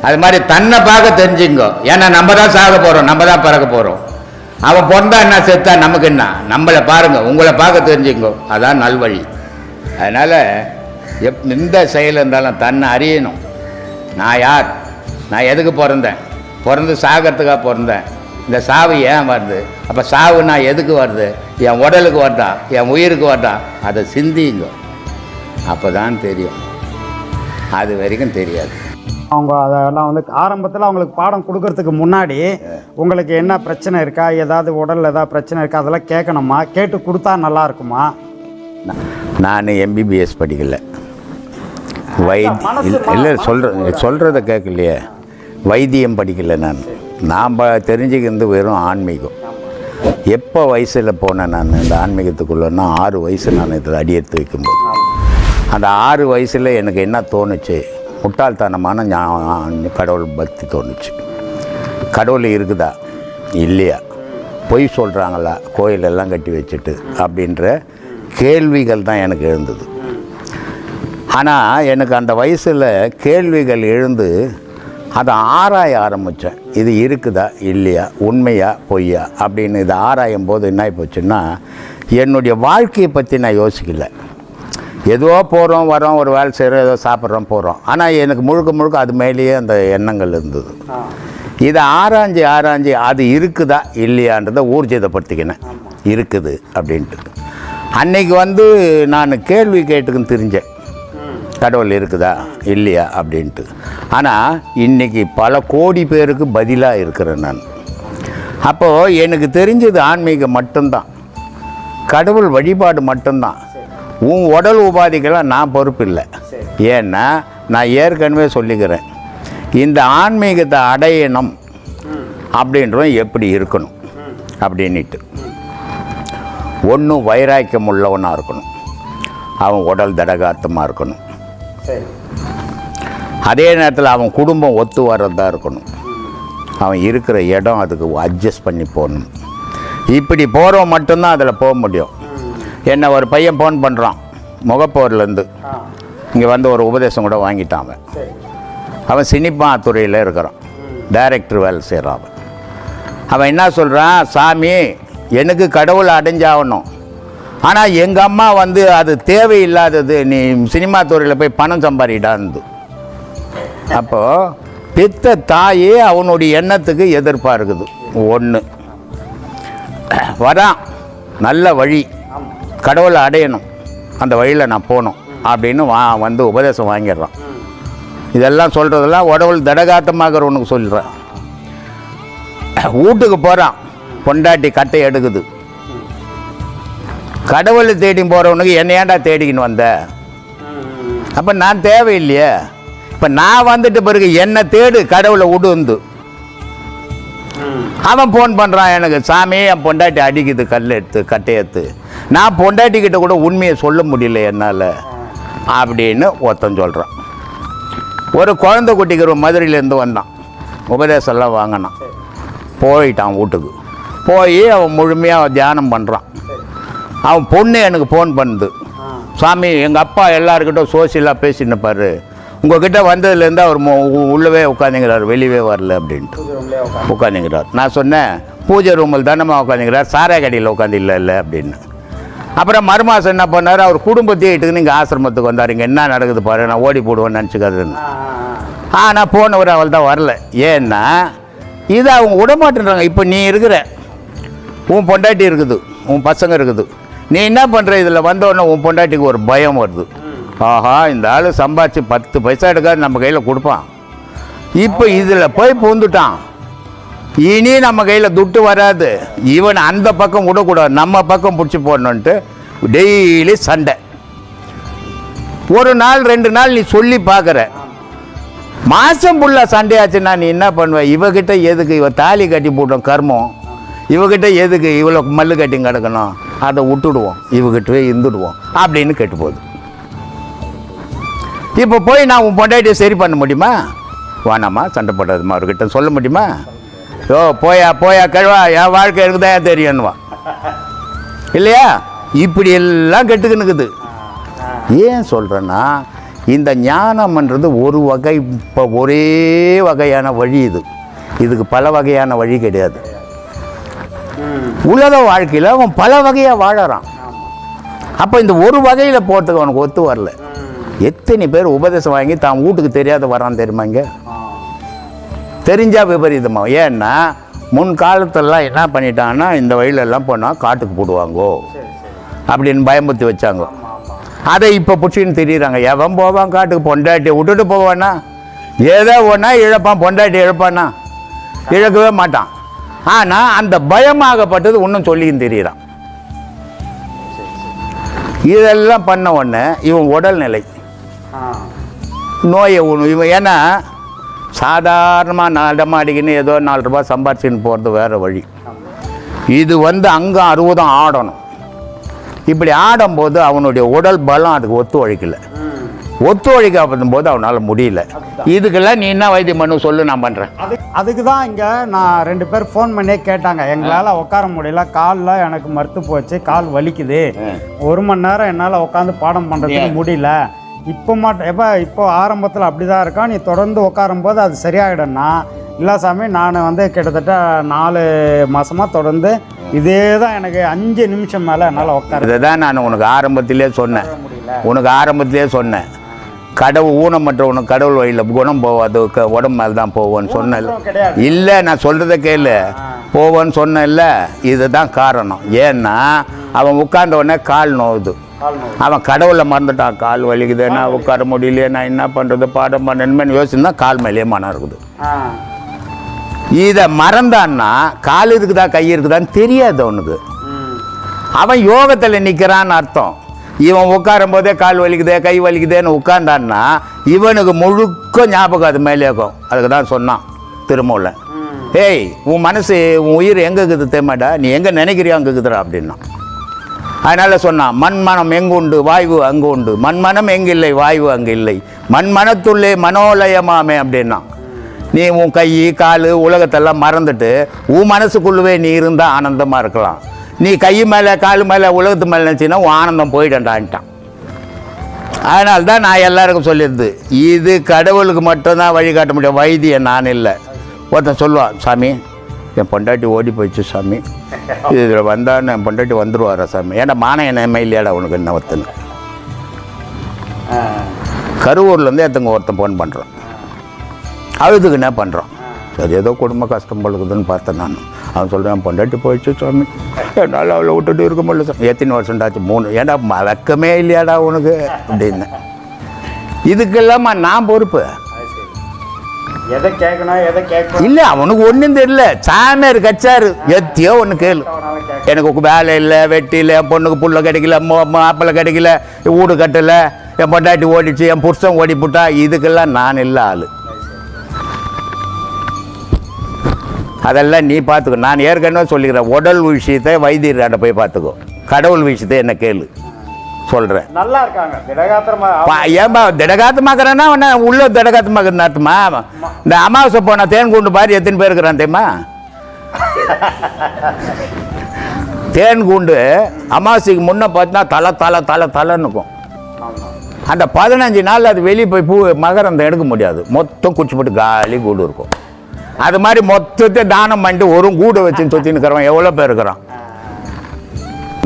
அது மாதிரி தன்னை பார்க்க தெரிஞ்சுங்கோ. ஏன்னா நம்ம தான் சாக போகிறோம், நம்ம தான் பிறக்க போகிறோம். அவன் பிறந்தா என்ன செத்தா நமக்கு என்ன? நம்மளை பாருங்கள், உங்களை பார்க்க தெரிஞ்சுங்கோ, அதான் நல்வழி. அதனால் எந்த செயல் இருந்தாலும் தன்னை அறியணும். நான் யார், நான் எதுக்கு பிறந்தேன், பிறந்து சாகிறதுக்காக பிறந்தேன், இந்த சாவு ஏன் வருது, அப்போ சாவு நான் எதுக்கு வருது, என் உடலுக்கு வருதா என் உயிருக்கு வருதா, அதை சிந்திங்க. அப்போ தான் தெரியும், அது வரைக்கும் தெரியாது. அவங்க அதெல்லாம் வந்து ஆரம்பத்தில் அவங்களுக்கு பாடம் கொடுக்கறதுக்கு முன்னாடி உங்களுக்கு என்ன பிரச்சனை இருக்கா, ஏதாவது உடலில் ஏதாவது பிரச்சனை இருக்கா, அதெல்லாம் கேட்கணுமா, கேட்டு கொடுத்தா நல்லா இருக்குமா? நான் எம்பிபிஎஸ் படிக்கலை, இல்லை சொல்கிறத கேட்கலையே, வைத்தியம் படிக்கலை. நான் தெரிஞ்சுக்கிறது வெறும் ஆன்மீகம். எப்போ வயசில் போனேன் நான் இந்த ஆன்மீகத்துக்குள்ளேன்னா 6 வயசு. நான் இதில் அடியெடுத்து வைக்கும்போது அந்த 6 வயசில் எனக்கு என்ன தோணுச்சு, முட்டாள்தனமான கடவுள் பக்தி தோணுச்சு. கடவுள் இருக்குதா இல்லையா, பொய் சொல்கிறாங்களா கோயிலெல்லாம் கட்டி வச்சுட்டு அப்படின்ற கேள்விகள் தான் எனக்கு எழுந்தது. ஆனால் எனக்கு அந்த வயசில் கேள்விகள் எழுந்து அதை ஆராய ஆரம்பித்தேன். இது இருக்குதா இல்லையா, உண்மையா பொய்யா அப்படின்னு இதை ஆராயும் போது என்ன போச்சுன்னா, என்னுடைய வாழ்க்கையை பற்றி நான் யோசிக்கல. ஏதோ போகிறோம் வரோம், ஒரு வேலை செய்கிறோம், ஏதோ சாப்பிட்றோம் போகிறோம். ஆனால் எனக்கு முழுக்க அது மேலேயே அந்த எண்ணங்கள் இருந்தது. இதை ஆராய்ஞ்சி அது இருக்குதா இல்லையான்றதை ஊர்ஜிதப்படுத்திக்கினேன், இருக்குது அப்படின்ட்டு. அன்னைக்கு வந்து நான் கேள்வி கேட்டுக்குன்னு தெரிஞ்சேன், கடவுள் இருக்குதா இல்லையா அப்படின்ட்டு. ஆனால் இன்றைக்கி பல கோடி பேருக்கு பதிலாக இருக்கிறேன் நான். அப்போது எனக்கு தெரிஞ்சது ஆன்மீகம் மட்டும்தான், கடவுள் வழிபாடு மட்டும்தான். உன் உடல் உபாதிக்கெல்லாம் நான் பொறுப்பு இல்லை. ஏன்னா நான் ஏற்கனவே சொல்லிக்கிறேன், இந்த ஆன்மீகத்தை அடையணும் அப்படின்றவன் எப்படி இருக்கணும் அப்படின்ட்டு. ஒன்றும் வைராக்கியம் உள்ளவனாக இருக்கணும், அவன் உடல் தடகாத்தமாக இருக்கணும். அதே நேரத்தில் அவன் குடும்பம் ஒத்து வர்றதா இருக்கணும். அவன் இருக்கிற இடம் அதுக்கு அட்ஜஸ்ட் பண்ணி போகணும். இப்படி போகிறவன் மட்டும்தான் அதில் போக முடியும். என்ன ஒரு பையன் ஃபோன் பண்ணுறான் முகப்போர்லேருந்து, இங்கே வந்து ஒரு உபதேசம் கூட வாங்கிட்டான். அவன் சினிமா துறையில் இருக்கிறான், டைரக்டர் வேலை செய்கிறான். அவன் என்ன சொல்கிறான், சாமி எனக்கு கடவுளை அடைஞ்சாகணும், ஆனால் எங்கள் அம்மா வந்து அது தேவையில்லாதது, நீ சினிமா துறையில் போய் பணம் சம்பாதிடான்னு. அப்போது பெத்த தாயே அவனுடைய எண்ணத்துக்கு எதிர்ப்பாக இருக்குது. ஒன்று வரான், நல்ல வழி, கடவுளை அடையணும், அந்த வழியில் நான் போகணும் அப்படின்னு வந்து உபதேசம் வாங்கிடுறான். இதெல்லாம் சொல்கிறதெல்லாம் உடவுள் தடகாத்தமாகறவனுக்கு சொல்கிறேன். வீட்டுக்கு போகிறான், பொண்டாட்டி கட்டை எடுக்குது. கடவுளை தேடி போகிறவனுக்கு என்னை ஏன்டா தேடிக்கின்னு வந்த? அப்போ நான் தேவையில்லையே. இப்போ நான் வந்துட்டு பிறகு என்னை தேடு, கடவுளை விடுந்து. அவன் ஃபோன் பண்ணுறான் எனக்கு, சாமி என் பொண்டாட்டி அடிக்குது கல் எடுத்து கட்டையெடுத்து. நான் பொண்டாட்டிக்கிட்ட கூட உண்மையை சொல்ல முடியல என்னால் அப்படின்னு ஒருத்தன் சொல்கிறான். ஒரு குழந்தை குட்டிக்கிற மதுரையிலேருந்து வந்தான், உபதேசம்லாம் வாங்கினான். போயிட்டான் வீட்டுக்கு. போய் அவன் முழுமையாக தியானம் பண்ணுறான். அவன் பொண்ணு எனக்கு ஃபோன் பண்ணுது, சாமி எங்கள் அப்பா எல்லாருக்கிட்டும் சோசியலாக பேசின்னு பாரு, உங்கள்கிட்ட வந்ததுலேருந்து அவர் உள்ளவே உட்காந்துங்கிறார், வெளியே வரல அப்படின்ட்டு உட்காந்துங்கிறார். நான் சொன்னேன், பூஜை ரூமில் தானம்மா உட்காந்துங்கிறார், சாராய கடையில் உட்காந்து இல்லை அப்படின்னு. அப்புறம் மறுமாதம் என்ன பண்ணார், அவர் குடும்பத்தையே இட்டுக்கு நீங்கள் ஆசிரமத்துக்கு வந்தார், இங்கே என்ன நடக்குது பாரு, நான் ஓடி போடுவேன்னு நினச்சிக்காதுன்னு. நான் போனவர் அவள் தான் வரல. ஏன்னா இது அவங்க விடமாட்டேன்றாங்க. இப்போ நீ இருக்கிற, உன் பொண்டாட்டி இருக்குது, உன் பசங்க இருக்குது, நீ என்ன பண்ணுற, இதில் வந்தோடனே உன் பொண்டாட்டிக்கு ஒரு பயம் வருது. ஆஹா, இந்த ஆள் சம்பாதிச்சு 10 பைசா எடுக்காது நம்ம கையில் கொடுப்பான், இப்போ இதில் போய் பூந்துட்டான், இனி நம்ம கையில் துட்டு வராது, இவன் அந்த பக்கம் விடக்கூடாது, நம்ம பக்கம் பிடிச்சி போடணுன்ட்டு டெய்லி சண்டை. ஒரு நாள் 2 நாள் நீ சொல்லி பார்க்குற, மாதம் ஃபுல்லாக சண்டையாச்சுன்னா நீ என்ன பண்ணுவ, இவகிட்ட எதுக்கு இவ தாலி கட்டி போட்டோம் கர்மம், இவகிட்ட எதுக்கு இவ்வளோ மல்லு கட்டி கிடக்கணும், அதை விட்டுடுவோம், இவகிட்டவே இருந்துடுவோம் அப்படின்னு கெட்டு போகுது. இப்போ போய் நான் உன் பொண்டாட்டியை சரி பண்ண முடியுமா? வானாமா சண்டை போடாதுமா அவர்கிட்ட சொல்ல முடியுமா? ஓ போயா போயா கழுவா, என் வாழ்க்கை இருக்குதா தெரியும்னுவா இல்லையா? இப்படி எல்லாம் கெட்டுக்கினுக்குது. ஏன் சொல்கிறேன்னா, இந்த ஞானம்ன்றது ஒரு வகை, இப்போ ஒரே வகையான வழி இது, இதுக்கு பல வகையான வழி கிடையாது. உலக வாழ்க்கையில் அவன் பல வகையாக வாழறான். அப்போ இந்த ஒரு வகையில் போகிறதுக்கு அவனுக்கு ஒத்து வரல. எத்தனை பேர் உபதேசம் வாங்கி தான் வீட்டுக்கு தெரியாத வரான் தெரியுமா? இங்கே தெரிஞ்சா விபரீதமா. ஏன்னா முன்காலத்திலலாம் என்ன பண்ணிட்டாங்கன்னா, இந்த வழியிலெல்லாம் போனால் காட்டுக்கு போடுவாங்கோ அப்படின்னு பயமுறுத்தி வச்சாங்க. அதை இப்போ பிடிச்சின்னு தெரியுறாங்க. எவன் போவான் காட்டுக்கு? பொண்டாட்டியை விட்டுட்டு போவானா? ஏதோ ஒன்றா இழப்பான், பொண்டாட்டி இழப்பானா? இழக்கவே மாட்டான். ஆனால் அந்த பயமாகப்பட்டது இன்னும் சொல்லின்னு தெரியுறான். இதெல்லாம் பண்ண உடனே இவன் உடல்நிலை நோயை இவன், ஏன்னா சாதாரணமாக நடமாடிக்கின்னு ஏதோ 4 ரூபாய் சம்பாரிச்சின்னு போகிறது வேறு வழி. இது அங்கே 60 ஆடணும். இப்படி ஆடும்போது அவனுடைய உடல் பலம் அதுக்கு ஒத்துழைக்காத போது அவனால் முடியல. இதுக்கெல்லாம் நீ என்ன வைத்தியம் பண்ணு சொல்லு, நான் பண்ணுறேன். அதுக்கு தான் இங்கே நான் 2 பேர் ஃபோன் பண்ணியே கேட்டாங்க, எங்களால் உட்கார முடியல, காலில் எனக்கு மறுத்து போச்சு, கால் வலிக்குது, 1 மணி நேரம் என்னால் உட்காந்து பாடம் பண்ணுறதுக்கு முடியல. இப்போ ஆரம்பத்தில் அப்படி தான் இருக்கா, நீ தொடர்ந்து உட்காரும்போது அது சரியாயிடும்னா, இல்லை சாமி நான் கிட்டத்தட்ட 4 மாதமாக தொடர்ந்து இதே தான், எனக்கு 5 நிமிஷம் மேலே என்னால் உட்கார. இதை தான் நான் உனக்கு ஆரம்பத்திலே சொன்னேன். கடவுள் ஊனமற்றவனுக்கு கடவுள் வழியில் குணம் போவாது, உடம்பு மேலே தான் போவோன்னு சொன்னேன். இல்லை, நான் சொல்கிறத கேளு, போவோன்னு சொன்னேன்ல. இதுதான் காரணம். ஏன்னா அவன் உட்கார்ந்த உடனே கால் நோவுது, அவன் கடவுளை மறந்துட்டான். கால் வலிக்குது, நான் உட்கார முடியலையே, நான் என்ன பண்ணுறது, பாடம் பண்ணணுமேனு யோசிச்சுன்னா கால் மேலேயே மனம் இருக்குது. இதை மறந்தான்னா கால் இருக்குதா கை இருக்குதான்னு தெரியாது அவனுக்கு. அவன் யோகத்தில் நிற்கிறான்னு அர்த்தம். இவன் உட்காரும் போதே கால் வலிக்குதே கை வலிக்குதேன்னு உட்கார்ந்தான்னா இவனுக்கு முழுக்க ஞாபகம் அது மேலே இருக்கும். அதுக்கு தான் சொன்னான் திருமூல, ஏய் உன் மனசு உன் உயிர் எங்கே இருக்குது தேமாடா, நீ எங்கே நினைக்கிறியோ அங்கே இருக்குதுடா அப்படின்னா. அதனால் சொன்னான், மண்மனம் எங்கு உண்டு வாய்வு அங்கு உண்டு, மண்மனம் எங்கு இல்லை வாய்வு அங்கு இல்லை, மண்மனத்துள்ளே மனோலயமாமே அப்படின்னா. நீ உன் கை கால் உலகத்தெல்லாம் மறந்துட்டு உன் மனசுக்குள்ளவே நீ இருந்தால் ஆனந்தமாக இருக்கலாம். நீ கை மேலே கால் மேலே உலகத்து மேலே நினச்சின்னா உன் ஆனந்தம் போயிடண்டான்ட்டான். அதனால தான் நான் எல்லாருக்கும் சொல்லிடுது, இது கடவுளுக்கு மட்டும்தான் வழிகாட்ட முடியும், வைத்தியம் நான் இல்லை. ஒருத்தன் சொல்லுவான், சாமி என் பொண்டாட்டி ஓடி போயிடுச்சு சாமி, இதில் வந்தான்னு என் பொண்டாட்டி வந்துடுவாரா சாமி? ஏன்னா மானம் என்ன இல்லையாடா உனக்கு என்ன ஒருத்தன்? கரூர்லேருந்து ஒருத்தன் ஃபோன் பண்ணுறான், அழுதுக்கு என்ன பண்ணுறான்? சரி ஏதோ குடும்ப கஷ்டம் பழுக்குதுன்னு பார்த்தேன் நான். அவன் சொல்கிறேன், என் பொண்டாட்டி போயிடுச்சு சாமி, என்னால் அவளை விட்டுட்டு இருக்க முடியல சாமி. எத்தனை வருஷம்டாச்சு? 3. ஏன்டா வழக்கமே இல்லையாடா உனக்கு அப்படின்னு. இதுக்கெல்லாமா நான் பொறுப்பு? எதை கேட்கணும் எதை கேட்கணும் இல்லை, அவனுக்கு ஒன்றும் தெரியல. சாமியார் கச்சாரு எத்தியோ ஒன்று கேளு. எனக்கு வேலை இல்லை, வெட்டி இல்லை, என் பொண்ணுக்கு புள்ள கிடைக்கல, மாப்பிள்ளை கிடைக்கல, வீடு கட்டலை, என் பொண்டாட்டி ஓடிச்சு, என் புருஷன் ஓடி போட்டா, இதுக்கெல்லாம் நான் இல்லை ஆள். அதெல்லாம் நீ பார்த்துக்கோ. நான் ஏற்கனவே சொல்லிக்கிறேன், உடல் விஷயத்தை வைத்தியர்கிட்ட போய் பார்த்துக்கோ, கடவுள் விஷயத்தை என்ன கேளு சொல்கிறேன். நல்லா இருக்காங்க திடகாத்திரமா. ஏன்பா திடகாத்தமாக்குறேன்னா அவனை உள்ள திடகாத்தமாக்குறது அர்த்தமா? இந்த அமாவாசை போனா தேன் கூண்டு பாரு எத்தனை பேர் இருக்கிறான் தெரியுமா? தேன் கூண்டு அமாவாசைக்கு முன்ன பார்த்தா தலை தலை தலை தலைன்னு இருக்கும். அந்த 15 நாள் அது வெளியே போய் பூ மகரந்தம் எடுக்க முடியாது, மொத்தம் குச்சி போட்டு காலி கூடு இருக்கும். அது மாதிரி மொத்தத்தை தானம் பண்ணிட்டு ஒரு கூடை வச்சுன்னு சுற்றின்னு இருக்கிறவன் எவ்வளோ பேர் இருக்கிறான்.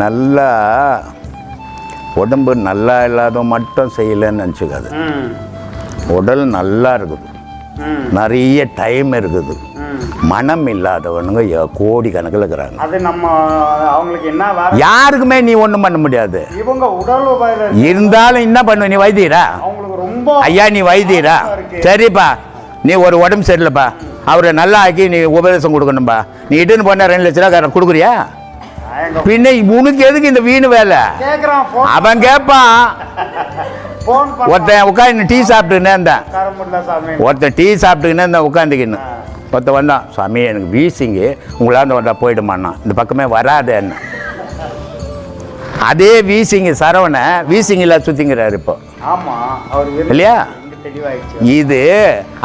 நல்லா உடம்பு நல்லா இல்லாத மட்டும் செய்யலைன்னு நினச்சிக்காது. உடல் நல்லா இருக்குது, நிறைய டைம் இருக்குது, மனம் இல்லாதவனுங்க கோடி கணக்கில் இருக்கிறாங்க. அது நம்ம அவங்களுக்கு என்ன யாருக்குமே நீ ஒன்றும் பண்ண முடியாது. இவங்க உடல் இருந்தாலும் என்ன பண்ணுவ? நீ வைத்தியரா? அவங்களுக்கு ரொம்ப ஐயா நீ வைத்தியரா? சரிப்பா, நீ ஒரு உடம்பு சரியில்லைப்பா, அவரை நல்லா ஆக்கி நீ உபதேசம் கொடுக்கணும்பா. நீ இட்டுன்னு போன 2 லட்ச ரூபா கொடுக்குறியா? பின்ன உனக்கு எதுக்கு இந்த வீணு வேலை? அவன் கேட்பான். ஒருத்தன் உட்காந்து டீ சாப்பிட்டுன்னு இருந்தான், ஒருத்தன் டீ சாப்பிட்டுக்கின்னு இருந்தான் உட்காந்துக்கின்னு. ஒருத்தன் வந்தான், சாமி எனக்கு வீசிங்கு, உங்களாண்ட வந்தா போயிடுமாண்ணா, இந்த பக்கமே வராதேன்னு. அதே வீசிங்க சரவணை வீசிங்கில் சுற்றிங்கிறாரு இப்போ இல்லையா? இது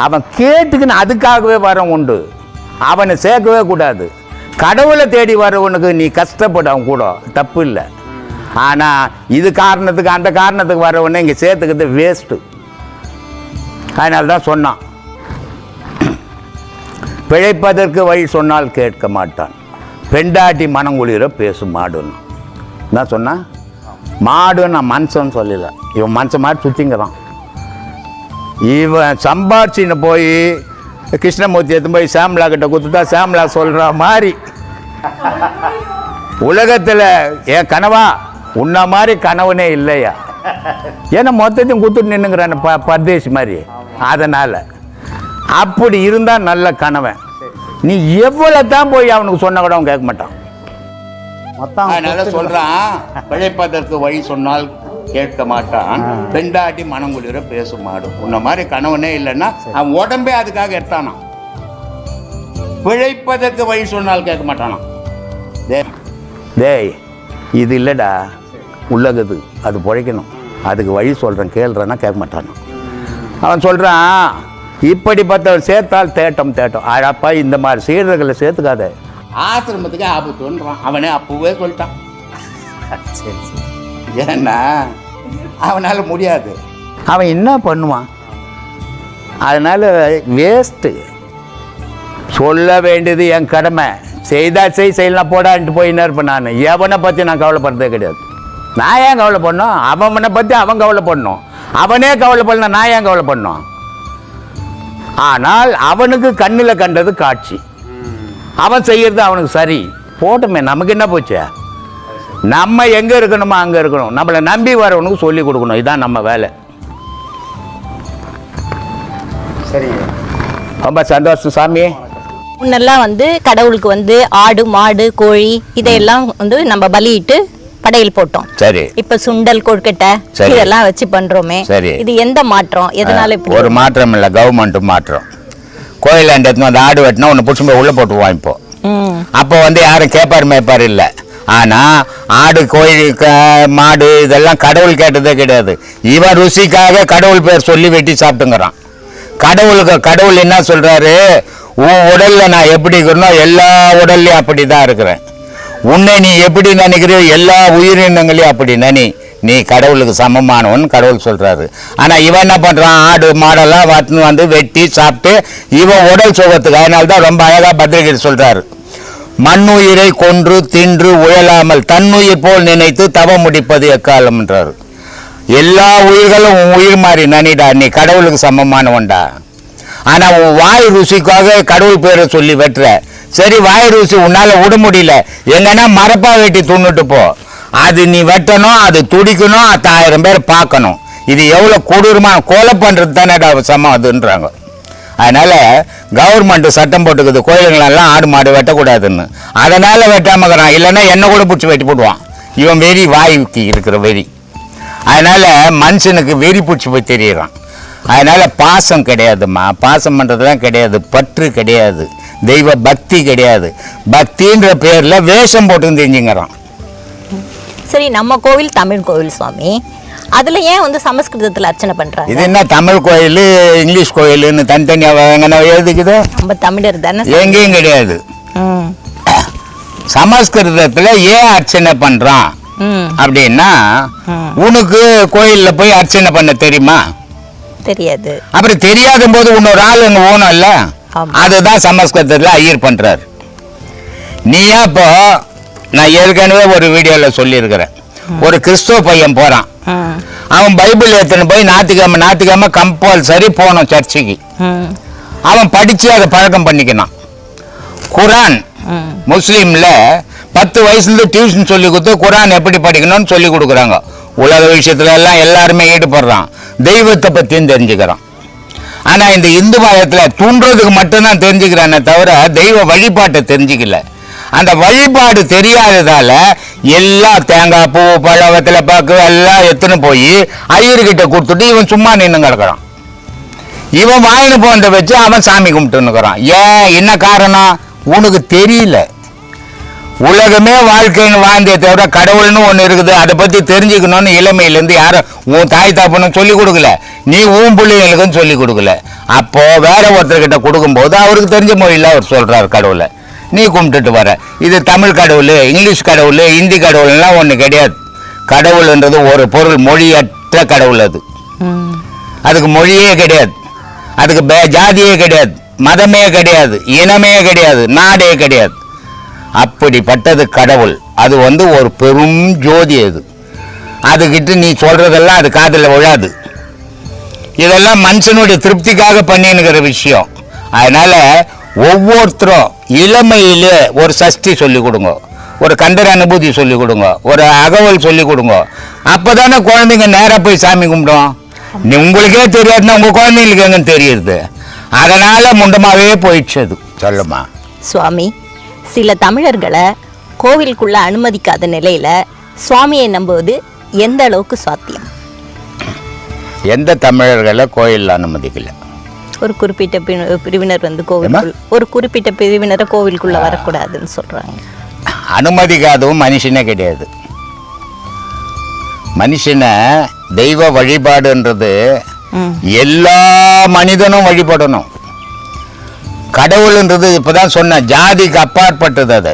அவன் கேட்டுக்குன்னு அதுக்காகவே வரம் உண்டு, அவனை சேர்க்கவே கூடாது. கடவுளை தேடி வரவனுக்கு நீ கஷ்டப்படு, அவன் கூட தப்பு இல்லை. ஆனால் இது காரணத்துக்கு அந்த காரணத்துக்கு வரவனே இங்கே சேர்த்துக்கிறது வேஸ்ட்டு. அதனால தான் சொன்னான், பிழைப்பதற்கு வழி சொன்னால் கேட்க மாட்டான், பெண்டாட்டி மனங்குளிர பேசும் மாடுன்னு தான் சொன்னான். மாடு நான் மனுஷன் சொல்லல, இவன் மனுஷன் மாதிரி சுற்றிங்கிறான். இவன் சம்பாரிச்சின்னு போய் கிருஷ்ணமூர்த்தி எடுத்து போய் சாம்லா கிட்ட கொடுத்துட்டா சாம்லா சொல்கிற மாதிரி உலகத்தில் என் கனவா உன்ன மாதிரி கனவுனே இல்லையா? ஏன்னா மொத்தத்தையும் கொடுத்துட்டு நின்றுங்கிறான் பரதேசி மாதிரி. அதனால் அப்படி இருந்தால் நல்ல கனவன். நீ எவ்வளோ தான் போய் அவனுக்கு சொன்ன கூட அவன் கேட்க மாட்டான். அதனால சொல்கிறான், பிழைப்பதற்கு வழி சொன்னால் கேட்க மாட்டான், பெண்டாட்டி மனங்குளிர பேசும் மாடு. உன்ன மாதிரி கணவனே இல்லைன்னா அவன் உடம்பே அதுக்காக எடுத்தானான். பிழைப்பதற்கு வழி சொன்னால் கேட்க மாட்டானான். டேய் இது இல்லைடா உள்ளகுது, அது பிழைக்கணும், அதுக்கு வழி சொல்கிறேன் கேள்றேன்னா கேட்க மாட்டானான். அவன் சொல்கிறான், இப்படிப்பட்டவன் சேர்த்தால் தேட்டம் தேட்டம். அழப்பா இந்த மாதிரி சீடர்களை சேர்த்துக்காத, ஆசிரமத்துக்கு ஆபத்துன்றான். அவனே அப்பவே சொல்லிட்டான். சரி சரி, ஏன்னா அவனால் முடியாது, அவன் என்ன பண்ணுவான்? அதனால் வேஸ்ட்டு. சொல்ல வேண்டியது என் கடமை, செய்தா செய்யலாம் போடான்ட்டு போயின்னு இருப்பேன். நான் எவனை பற்றி நான் கவலைப்படுறதே கிடையாது. நான் ஏன் கவலை பண்ணணும்? அவனை பற்றி அவன் கவலை பண்ணணும். அவனே கவலை பண்ண நான் ஏன் கவலை பண்ணணும்? ஆனால் அவனுக்கு கண்ணில் கண்டது காட்சி, அவன் செய்யறது அவனுக்கு சரி போட்டுமே, நமக்கு என்ன போச்சு? நம்ம எங்கே இருக்கணுமோ அங்கே இருக்கணும், நம்மளை நம்பி வரவனுக்கு சொல்லி கொடுக்கணும், இதுதான் நம்ம வேலை. சரி, ரொம்ப சந்தோஷம் சாமி. முன்னெல்லாம் கடவுளுக்கு ஆடு மாடு கோழி இதையெல்லாம் நம்ம பலியிட்டு படையல் போட்டோம். சரி, இப்ப சுண்டல் கொழுக்கட்டை இதெல்லாம் வச்சு பண்றோமே. சரி, இது எந்த மாற்றம்? எதனால இப்படி? ஒரு மாற்றம் இல்லை, கவர்மெண்ட் மாற்றம். கோயிலாண்ட அந்த ஆடு வெட்டினா ஒன்று பிடிச்சி போய் உள்ள போட்டு வாங்கிப்போம். அப்போ யாரும் கேட்பாரு மேய்ப்பாரு இல்லை, ஆனால் ஆடு கோழி மாடு இதெல்லாம் கடவுள் கேட்டதே கிடையாது. இவன் ருசிக்காக கடவுள் பேர் சொல்லி வெட்டி சாப்பிட்டுங்கிறான். கடவுள் என்ன சொல்கிறாரு, உன் உடலில் நான் எப்படி இருக்கிறனோ எல்லா உடல்லையும் அப்படி தான் இருக்கிறேன். உன்னை நீ எப்படி நினைக்கிறியோ எல்லா உயிரினங்களையும் அப்படி நீ கடவுளுக்கு சமமானவன் கடவுள் சொல்கிறாரு. ஆனால் இவன் என்ன பண்ணுறான், ஆடு மாடெல்லாம் வந்து வெட்டி சாப்பிட்டு இவன் உடல் சுகத்துக்கு. அதனால தான் ரொம்ப அழகாக பத்திரிகை சொல்கிறாரு, மண்ணுயிரை கொன்று தின்று உயலாமல் தன்னுயிர் போல் நினைத்து தவ முடிப்பது எக்காலம்ன்றாரு. எல்லா உயிர்களும் உன் உயிர் மாதிரி நனிடா, நீ கடவுளுக்கு சமமானவன்டா. ஆனால் உன் வாய் ருசிக்காக கடவுள் பேரை சொல்லி வெட்டுற. சரி, வாய் ருசி உன்னால் விட முடியல, எங்கன்னா மரப்பா வெட்டி துண்ணுட்டு போ. அது நீ வெட்டணும், அது துடிக்கணும், 1000 பேர் பார்க்கணும். இது எவ்வளோ கொடூரமான கொலை பண்ணுறது தானேடா சமம் அதுன்றாங்க. அதனால் கவர்மெண்ட் சட்டம் போட்டுக்குது, கோயிலுங்களெல்லாம் ஆடு மாடு வெட்டக்கூடாதுன்னு. அதனால் வெட்டாமக்கிறான், இல்லைன்னா என்ன கூட பிடிச்சி வெட்டி போடுவான். இவன் வெறி, வாய்க்கு இருக்கிற வெறி. அதனால் மனுஷனுக்கு வெறி பிடிச்சி போய் தெரியுறான். அதனால் பாசம் கிடையாதும்மா, பாசம் பண்ணுறதுலாம் கிடையாது, பற்று கிடையாது, தெய்வ பக்தி கிடையாது. பக்தின்ற பேரில் வேஷம் போட்டு தெரிஞ்சுங்கிறான். சரி, நம்ம கோவில் தமிழ் கோவில் சுவாமி, அதில் ஏன் வந்து சமஸ்கிருதத்தில் அர்ச்சனை பண்ணுறாங்க? இது என்ன தமிழ் கோயில் இங்கிலீஷ் கோயிலுன்னு தனித்தனியாக எழுதிக்குது? நம்ம தமிழர் தானே, எங்கேயும் கிடையாது. சமஸ்கிருதத்தில் ஏன் அர்ச்சனை பண்ணுறான் அப்படின்னா, உனக்கு கோயிலில் போய் அர்ச்சனை பண்ண தெரியுமா? தெரியாது. அப்புறம் தெரியாத போது இன்னொரு ஆள் அங்கே ஓணும் இல்லை, அதுதான் சமஸ்கிருதத்தில் ஐயர் பண்ணுறாரு. நீயா இப்போ நான் ஏற்கனவே ஒரு வீடியோவில் சொல்லியிருக்கிறேன், ஒரு கிறிஸ்துவ பையன் போகிறான், அவன் பைபிள் எடுத்துன்னு போய் ஞாயிற்றுக்கிழமை கம்பல்சரி போகணும் சர்ச்சுக்கு. அவன் படித்து அதை பழக்கம் பண்ணிக்கணும். குரான் முஸ்லீமில் 10 வயசுலேருந்து டியூஷன் சொல்லி கொடுத்து குரான் எப்படி படிக்கணும்னு சொல்லி கொடுக்குறாங்க. உலக விஷயத்துல எல்லாம் எல்லாருமே ஈடுபடுறான், தெய்வத்தை பற்றியும் தெரிஞ்சுக்கிறான். ஆனால் இந்த இந்து மதத்தில் தூண்டுறதுக்கு மட்டும்தான் தெரிஞ்சுக்கிறானே தவிர தெய்வ வழிபாட்டை தெரிஞ்சுக்கல. அந்த வழிபாடு தெரியாததால எல்லாம் தேங்காய் பூ பழம் வெத்தலை பாக்கு எல்லாம் எடுத்துன்னு போய் ஐயர்கிட்ட கொடுத்துட்டு இவன் சும்மா நின்று கிடக்கிறான். இவன் வாங்கினு போனதை வச்சு அவன் சாமி கும்பிட்டுன்னுக்கிறான். ஏன், என்ன காரணம்? உனக்கு தெரியல. உலகமே வாழ்க்கைன்னு வாழ்ந்தே தவிர கடவுள்னு ஒன்று இருக்குது, அதை பற்றி தெரிஞ்சுக்கணும்னு இளமையிலேருந்து யாரும் உன் தாய் தாப்பனும் சொல்லி கொடுக்கல, நீ உன் பிள்ளைங்களுக்கும் சொல்லி கொடுக்கல. அப்போ வேற ஒருத்தர்கிட்ட கொடுக்கும்போது அவருக்கு தெரிஞ்ச மொழியில் அவர் சொல்றாரு கடவுளை, நீ கும்பிட்டுட்டு வர. இது தமிழ் கடவுள், இங்கிலீஷ் கடவுள், இந்தி கடவுள்லாம் ஒன்று கிடையாது. கடவுள்ன்றது ஒரு பொருள், மொழியற்ற கடவுள். அதுக்கு மொழியே கிடையாது, அதுக்கு ஜாதியே கிடையாது, மதமே கிடையாது, இனமே கிடையாது, நாடே கிடையாது. அப்படிப்பட்டது கடவுள். அது வந்து ஒரு பெரும் ஜோதி. அதுகிட்ட நீ சொல்றதெல்லாம் அது காதில் விழாது. இதெல்லாம் மனுஷனுடைய திருப்திக்காக பண்ணினுங்கிற விஷயம். அதனால ஒவ்வொருத்தரும் இளமையிலே ஒரு சஷ்டி சொல்லி கொடுங்க, ஒரு கண்டர் அனுபூதி சொல்லி கொடுங்க, ஒரு அகவல் சொல்லி கொடுங்க. அப்போதானே குழந்தைங்க நேராக போய் சாமி கும்பிடும். உங்களுக்கே தெரியாதுன்னா உங்கள் குழந்தைங்களுக்கு எங்க தெரியுது? அதனால முண்டமாவே போயிடுச்சு. அது சொல்லுமா சுவாமி, சில தமிழர்களை கோவிலுக்குள்ள அனுமதிக்காத நிலையில சுவாமியை நம்புவது எந்த அளவுக்கு சாத்தியம்? எந்த தமிழர்களை கோயில் அனுமதிக்கல? ஒரு குறிப்பிட்ட பிரிவினர் வந்து கோவிலுக்குள், ஒரு குறிப்பிட்ட பிரிவினரை கோவிலுக்குள்ள வரக்கூடாதுன்னு சொல்றாங்க. அனுமதிக்காதவும் மனுஷனே கிடையாது. மனுஷனை தெய்வ வழிபாடுன்றது எல்லா மனிதனும் வழிபடணும். கடவுள்ன்றது இப்பதான் சொன்ன ஜாதிக்கு அப்பாற்பட்டது. அது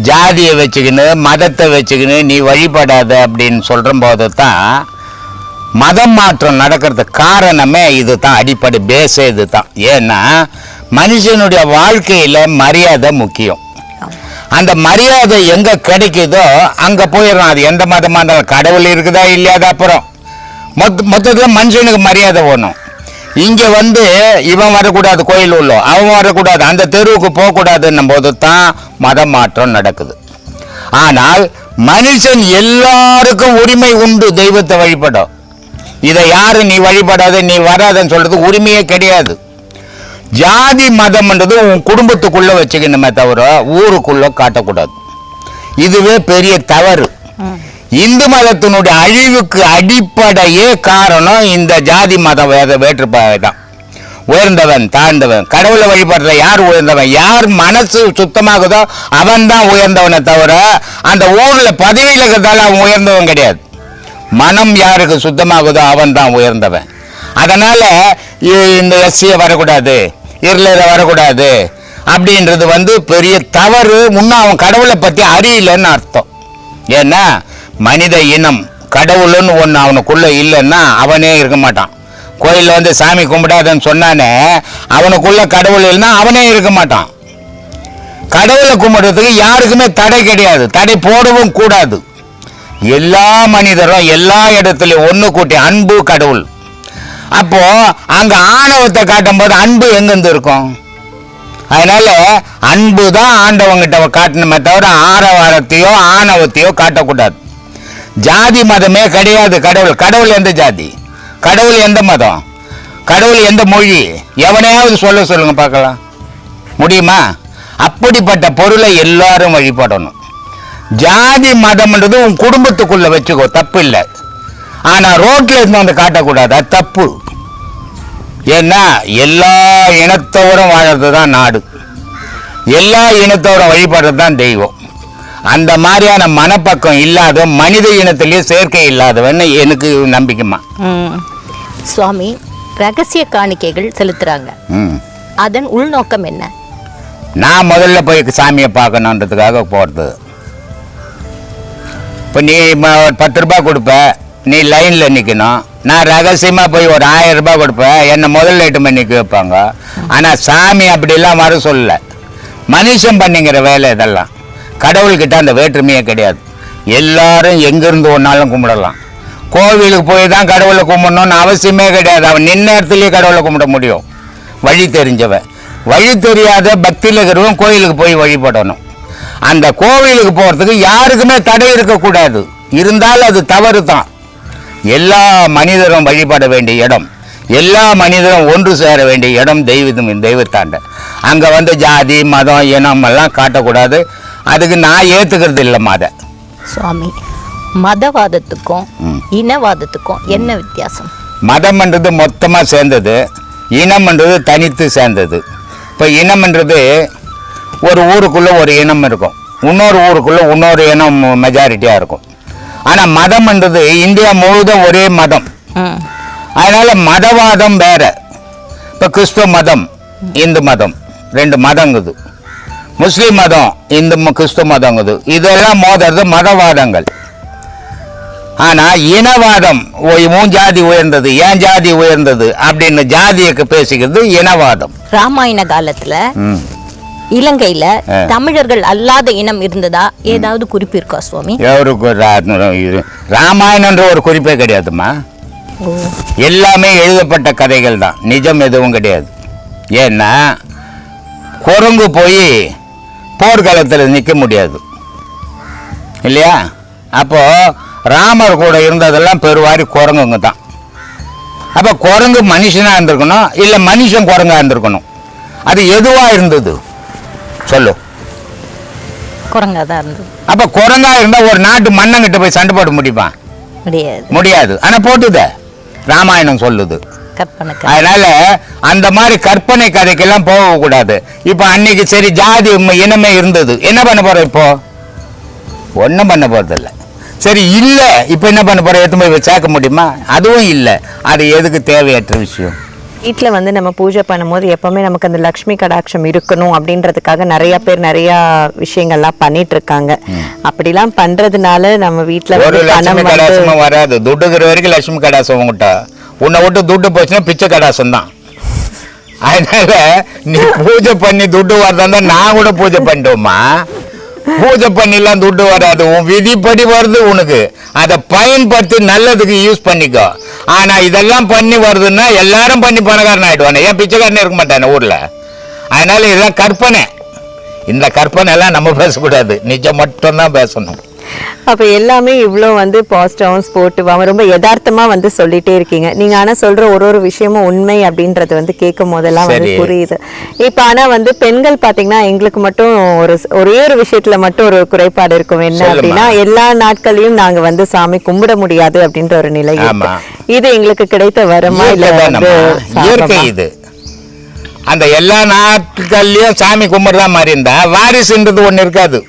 ஜாதியை வச்சுக்கின்னு மதத்தை வச்சுக்கின்னு நீ வழிபடாத அப்படின்னு சொல்ற போது தான் மதம் மாற்றம் நடக்கிறது. காரணமே இது தான், அடிப்படை பேஸே இது தான். ஏன்னா மனுஷனுடைய வாழ்க்கையில மரியாதை முக்கியம். அந்த மரியாதை எங்க கிடைக்குதோ அங்க போயிடணும். அது எந்த மதமா இருந்தாலும், கடவுள் இருக்குதா இல்லையாத அப்புறம் மொத்தத்தில் மனுஷனுக்கு மரியாதை வேணும். இங்க வந்து இவன் வரக்கூடாது, கோயில் உள்ள அவன் வரக்கூடாது, அந்த தெருவுக்கு போகக்கூடாதுன்னும் போது தான் மதம் மாற்றம் நடக்குது. ஆனால் மனுஷன் எல்லாருக்கும் உரிமை உண்டு தெய்வத்தை வழிபடும். இதை யாரு நீ வழிபடாத நீ வராதன்னு சொல்றது உரிமையே கிடையாது. ஜாதி மதம்ன்றது உன் குடும்பத்துக்குள்ள வச்சுக்கணுமே தவிர ஊருக்குள்ள காட்டக்கூடாது. இதுவே பெரிய தவறு. இந்து மதத்தினுடைய அழிவுக்கு அடிப்படையே காரணம் இந்த ஜாதி மத வேற்றுப்பாடு தான். உயர்ந்தவன் தாழ்ந்தவன். கடவுளை வழிபடுற யார் உயர்ந்தவன்? யார் மனசு சுத்தமாகுதோ அவன் தான் உயர்ந்தவனை தவிர அந்த ஊர்ல பதவியில் இருக்கிறதால அவன் உயர்ந்தவன் கிடையாது. மனம் யாருக்கு சுத்தமாகுதோ அவன் தான் உயர்ந்தவன். அதனால இந்த எஸ்சியை வரக்கூடாது, இருளரை வரக்கூடாது அப்படின்றது பெரிய தவறு. முன்ன அவன் கடவுளை பத்தி அறியலன்னு அர்த்தம். ஏன்னா மனித இனம் கடவுள்னு ஒன்று அவனுக்குள்ள இல்லைன்னா அவனே இருக்க மாட்டான். கோயிலில் சாமி கும்பிடாதன்னு சொன்னானே, அவனுக்குள்ள கடவுள் இல்லைன்னா அவனே இருக்க மாட்டான். கடவுளை கும்பிடுறதுக்கு யாருக்குமே தடை கிடையாது, தடை போடவும் கூடாது. எல்லா மனிதரும் எல்லா இடத்துலையும் ஒன்று கூட்டி அன்பு கடவுள். அப்போ அங்க ஆணவத்தை காட்டும் போது அன்பு எங்கிருந்து இருக்கும்? அதனால அன்பு தான் ஆண்டவங்கிட்ட காட்டணுமே தவிர ஆரவாரத்தையோ ஆணவத்தையோ காட்டக்கூடாது. ஜாதி மதமே கிடையாது. கடவுள் எந்த ஜாதி? கடவுள் எந்த மதம்? கடவுள் எந்த மொழி? எவனையாவது சொல்லுங்க பார்க்கலாம், முடியுமா? அப்படிப்பட்ட பொருளை எல்லாரும் வழிபடணும். ஜாதி மதம்ன்றது உன் குடும்பத்துக்குள்ள வச்சுக்கோ, தப்பு இல்லை. ஆனா ரோட்ல இருந்து காட்டக்கூடாது, அது தப்பு. ஏன்னா எல்லா இனத்தோடும் வாழறது தான் நாடு, எல்லா இனத்தோடும் வழிபடுறது தான் தெய்வம். அந்த மாதிரியான மனப்பக்கம் இல்லாத மனித இனத்திலேயே சேர்க்கை இல்லாதவன் எனக்கு நம்பிக்கைமா. சுவாமி, ரகசிய காணிக்கைகள் செலுத்துறாங்க, அதன் உள்நோக்கம் என்ன? நான் முதல்ல போய் சாமியை பார்க்கணுன்றதுக்காக போறது. இப்போ நீ 10 ரூபாய் கொடுப்ப, நீ லைனில் நிற்கணும். நான் ரகசியமாக போய் ஒரு 1000 ரூபாய் கொடுப்பேன், என்னை முதல்ல இட்டு பண்ணி நிற்க வைப்பாங்க. ஆனால் சாமி அப்படிலாம் வர சொல்லலை. மனுஷன் பண்ணிங்கிற வேலை இதெல்லாம். கடவுள்கிட்ட அந்த வேற்றுமையே கிடையாது. எல்லாரும் எங்கேருந்து ஒன்றாலும் கும்பிடலாம். கோவிலுக்கு போய் தான் கடவுளை கும்பிடணும்னு அவசியமே கிடையாது. அவன் நின்ன இடத்துலையே கடவுளை கும்பிட முடியும், வழி தெரிஞ்சவன். வழி தெரியாத பக்தியில் இருக்கிறவன் கோயிலுக்கு போய் வழிபடணும். அந்த கோவிலுக்கு போகிறதுக்கு யாருக்குமே தடை இருக்கக்கூடாது. இருந்தாலும் அது தவறு தான். எல்லா மனிதரும் வழிபட வேண்டிய இடம், எல்லா மனிதரும் ஒன்று சேர வேண்டிய இடம் தெய்வத்தாண்ட. அங்கே ஜாதி மதம் இனம் எல்லாம் காட்டக்கூடாது. அதுக்கு நான் ஏற்றுக்கிறது இல்லை மத. சுவாமி, மதவாதத்துக்கும் இனவாதத்துக்கும் என்ன வித்தியாசம்? மதம்ன்றது மொத்தமாக சேர்ந்தது, இனம்ன்றது தனித்து சேர்ந்தது. இப்போ இனம்ன்றது ஒரு ஊருக்குள்ளே ஒரு இனம் இருக்கும், இன்னொரு ஊருக்குள்ளே இன்னொரு இனம் மெஜாரிட்டியாக இருக்கும். ஆனால் மதம்ன்றது இந்தியா முழுவதும் ஒரே மதம். அதனால மதவாதம் வேற. இப்போ கிறிஸ்துவ மதம், இந்து மதம், 2 மதங்குது. முஸ்லீம் மதம், இந்து கிறிஸ்துவ மதங்குது. இதெல்லாம் மோதுறது மதவாதங்கள். ஆனால் இனவாதம், உன் ஜாதி உயர்ந்தது, என் ஜாதி உயர்ந்தது அப்படின்னு ஜாதியக்கு பேசிக்கிறது இனவாதம். ராமாயண காலத்துல இலங்கையில தமிழர்கள் அல்லாத இனம் இருந்ததா ஏதாவது குறிப்பு இருக்கா சுவாமி? ராமாயணன்ற ஒரு குறிப்பே கிடையாதுமா. எல்லாமே எழுதப்பட்ட கதைகள் தான், நிஜம் எதுவும் கிடையாது. ஏன்னா குரங்கு போய் போர்க்காலத்தில் நிற்க முடியாது இல்லையா? அப்போ ராமர் கூட இருந்ததெல்லாம் பெருவாரி குரங்குங்க தான். அப்போ குரங்கு மனுஷனாக இருந்திருக்கணும், இல்லை மனுஷன் குரங்கா இருந்திருக்கணும். அது எதுவாக இருந்தது சொல்லு? குரங்கா தான் இருந்தது. அப்போ குரங்கா இருந்தால் ஒரு நாட்டு மன்னங்கிட்ட போய் சண்டை போட முடியுமா? முடியாது. ஆனால் போட்டுத ராமாயணம் சொல்லுது. அதனால அந்த மாதிரி கற்பனை கதைக்கெல்லாம் போகக்கூடாது. இப்போ அன்னைக்கு சரி ஜாதி இனமே இருந்தது, என்ன பண்ண போறோம்? இப்போ ஒன்றும் பண்ண போறதில்லை. சரி இல்லை, இப்போ என்ன பண்ண போறோம்? எடுத்து போய் சேர்க்க முடியுமா? அதுவும் இல்லை. அது எதுக்கு? தேவையற்ற விஷயம். வீட்டில் நம்ம பூஜை பண்ணும்போது எப்பவுமே நமக்கு அந்த லக்ஷ்மி கடாட்சம் இருக்கணும் அப்படின்றதுக்காக நிறைய பேர் நிறைய விஷயங்கள்லாம் பண்ணிட்டு இருக்காங்க. அப்படிலாம் பண்றதுனால நம்ம வீட்டில் ஒரு லட்சுமி கடாட்சமும் வராது. துட்டுக்கிற வரைக்கும் லட்சுமி கடாட்சம் உங்ககிட்ட. உன்னை விட்டு துட்டு போச்சுன்னா பிச்சை கடாசம் தான். அதனால நீ பூஜை பண்ணி துட்டு வரதா நான் கூட பூஜை பண்ணிட்டோமா? பூஜை பண்ணிலாம் துட்டு வராது, உன் விதிப்படி வருது உனக்கு. அதை பயன்படுத்தி நல்லதுக்கு யூஸ் பண்ணிக்கோ. ஆனா இதெல்லாம் பண்ணி வருதுன்னா எல்லாரும் பண்ணி பணக்காரன் ஆயிடுவானே, ஏன் பிச்சைக்காரனே இருக்க மாட்டானே ஊர்ல? அதனால இதெல்லாம் கற்பனை. இந்த கற்பனை எல்லாம் நம்ம பேசக்கூடாது, நிஜம் மட்டும்தான் பேசணும். அப்ப எல்லாமே இவ்வளோ பாசிட்டிவாகவும் ஸ்போர்ட்டிவாகவும் ரொம்ப யதார்த்தமா சொல்லிட்டே இருக்கீங்க நீங்க. ஆனா சொல்ற ஒரு விஷயமும் உண்மை அப்படின்றது கேட்கும் போதெல்லாம் புரியுது. இப்ப ஆனா பெண்கள் பாத்தீங்கன்னா எங்களுக்கு மட்டும் ஒரே ஒரு விஷயத்துல மட்டும் ஒரு குறைபாடு இருக்கும். என்ன அப்படின்னா எல்லா நாட்களையும் நாங்க சாமி கும்பிட முடியாது அப்படின்ற ஒரு நிலை. இது எங்களுக்கு கிடைத்த வரமா இல்ல? இயற்கை இது. அந்த எல்லா நாட்கள்லையும் சாமி கும்பிட்றதா மாதிரி இருந்தா வாரிசுன்றது ஒன்று இருக்காது.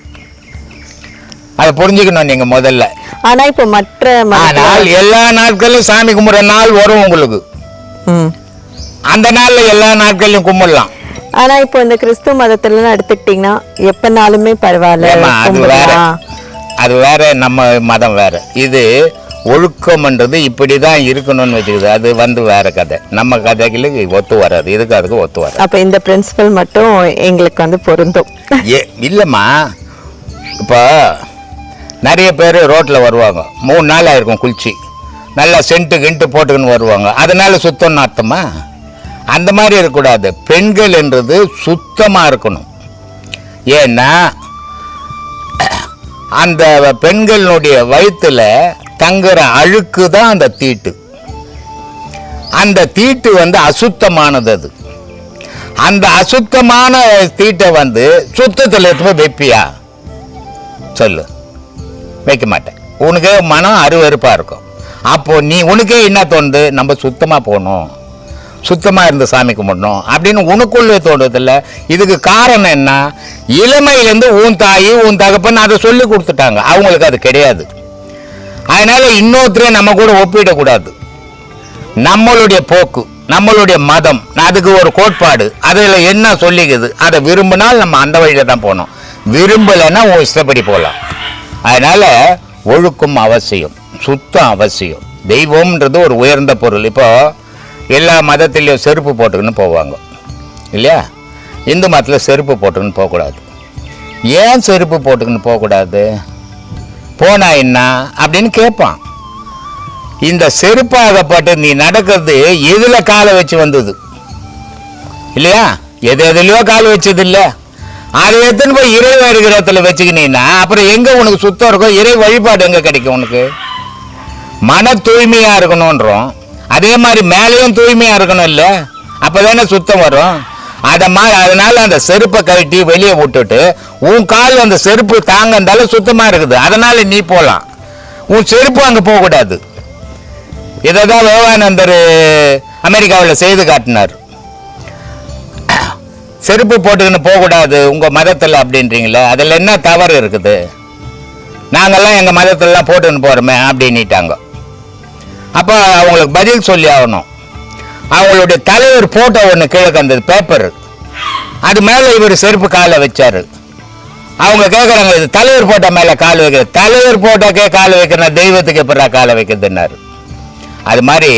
அதை புரிஞ்சுக்கணும் நீங்க முதல்ல. ஆனா இப்போ மற்ற ஆனால் எல்லா நாட்களும் சாமி கும்பிட்ற நாள் வரும் உங்களுக்கு. அந்த நாள்ல எல்லா நாட்களையும் கும்பிடலாம். ஆனா இப்போ இந்த கிறிஸ்துவ மதத்துல எடுத்துக்கிட்டீங்கன்னா எப்பனாலுமே பரவாயில்ல. அது வேற, நம்ம மதம் வேற. இது ஒழுக்கம்ன்றது இப்படிதான் இருக்கணும்னு வச்சுக்குது. அது வேற கதை. நம்ம கதைகளுக்கு ஒத்து வராது, இதுக்கு அதுக்கு ஒத்து வராது. அப்ப இந்த பிரின்சிபல் மட்டும் எங்களுக்கு பொருந்தும். இல்லம்மா, இப்போ நிறைய பேர் ரோட்டில் வருவாங்க, 3 நாள் ஆயிருக்கும் குளிச்சு, நல்லா சென்ட்டு கிண்ட்டு போட்டுக்கின்னு வருவாங்க. அதனால சுத்தம்னு அர்த்தமா? அந்த மாதிரி இருக்கக்கூடாது. பெண்கள் என்றது சுத்தமாக இருக்கணும். ஏன்னா அந்த பெண்களுடைய வயிற்றுல தங்குற அழுக்கு தான் அந்த தீட்டு. அந்த தீட்டு அசுத்தமானது. அது அந்த அசுத்தமான தீட்டை சுத்தத்தில் எடுத்து வைப்பியா சொல்லு? வைக்க மாட்டேன். உனக்கே மனம் அருவருப்பாக இருக்கும். அப்போ உனக்கே என்ன தோணுது? நம்ம சுத்தமாக போகணும், சுத்தமாக இருந்து சாமி கும்பிடணும் அப்படின்னு உனக்குள்ளே தோணுதில்ல. இதுக்கு காரணம் என்ன? இளமையிலேருந்து உன் தாய் உன் தகப்பன் அதை சொல்லி கொடுத்துட்டாங்க. அவங்களுக்கு அது கிடையாது. அதனால இன்னொருத்தரே நம்ம கூட ஒப்பிடக்கூடாது. நம்மளுடைய போக்கு, நம்மளுடைய மதம், அதுக்கு ஒரு கோட்பாடு, அதில் என்ன சொல்லிக்குது, அதை விரும்பினால் நம்ம அந்த வழியில் தான் போகணும். விரும்பலைன்னா உன் இஷ்டப்படி போகலாம். அதனால ஒழுக்கம் அவசியம், சுத்தம் அவசியம். தெய்வம்ன்றது ஒரு உயர்ந்த பொருள். இப்போ எல்லா மதத்திலையும் செருப்பு போட்டுக்கின்னு போவாங்க இல்லையா? இந்து மதத்தில் செருப்பு போட்டுக்கின்னு போகக்கூடாது. ஏன் செருப்பு போட்டுக்கின்னு போகக்கூடாது? போனா என்ன அப்படின்னு கேட்பான். இந்த செருப்பாகப்பட்டு நீ நடக்கிறது எதுல காலை வச்சு வந்தது இல்லையா? எதுலையோ கால் வச்சது இல்லை. அதை எடுத்துன்னு போய் இறை இருக்கிற இடத்துல வச்சுக்கினீங்கன்னா அப்புறம் எங்க உனக்கு சுத்தம் இருக்கும்? இறை வழிபாடு எங்க கிடைக்கும் உனக்கு? மன தூய்மையா இருக்கணும்ன்றோம், அதே மாதிரி மேலேயும் தூய்மையா இருக்கணும் இல்லை? அப்பதானே சுத்தம் வரும். அதனால அந்த செருப்பை கழட்டி வெளியே விட்டுட்டு உன் கால் அந்த செருப்பு தாங்கந்தாலும் சுத்தமா இருக்குது. அதனால நீ போகலாம். உன் செருப்பு அங்க போகக்கூடாது. இதைதான் விவேகானந்தர் அமெரிக்காவில் செய்து காட்டினார். செருப்பு போட்டுக்கின்னு போகக்கூடாது உங்க மதத்தில் அப்படின்றீங்களே, அதில் என்ன தவறு இருக்குது? நாங்கெல்லாம் எங்க மதத்திலலாம் போட்டுன்னு போறோமே அப்படின்னுட்டாங்க. அப்போ அவங்களுக்கு பதில் சொல்லி ஆகணும். அவங்களுடைய தலைவர் போட்டோ ஒன்று கீழே வந்தது, பேப்பர், அது மேலே இவர் செருப்பு காலை வச்சாரு. அவங்க கேட்குறாங்க, இது தலைவர் போட்டோ மேலே கால் வைக்கிறது. தலைவர் போட்டோக்கே கால் வைக்கிறேன், தெய்வத்துக்கு எப்படா காலை வைக்கிறதுன்னாரு. அது மாதிரி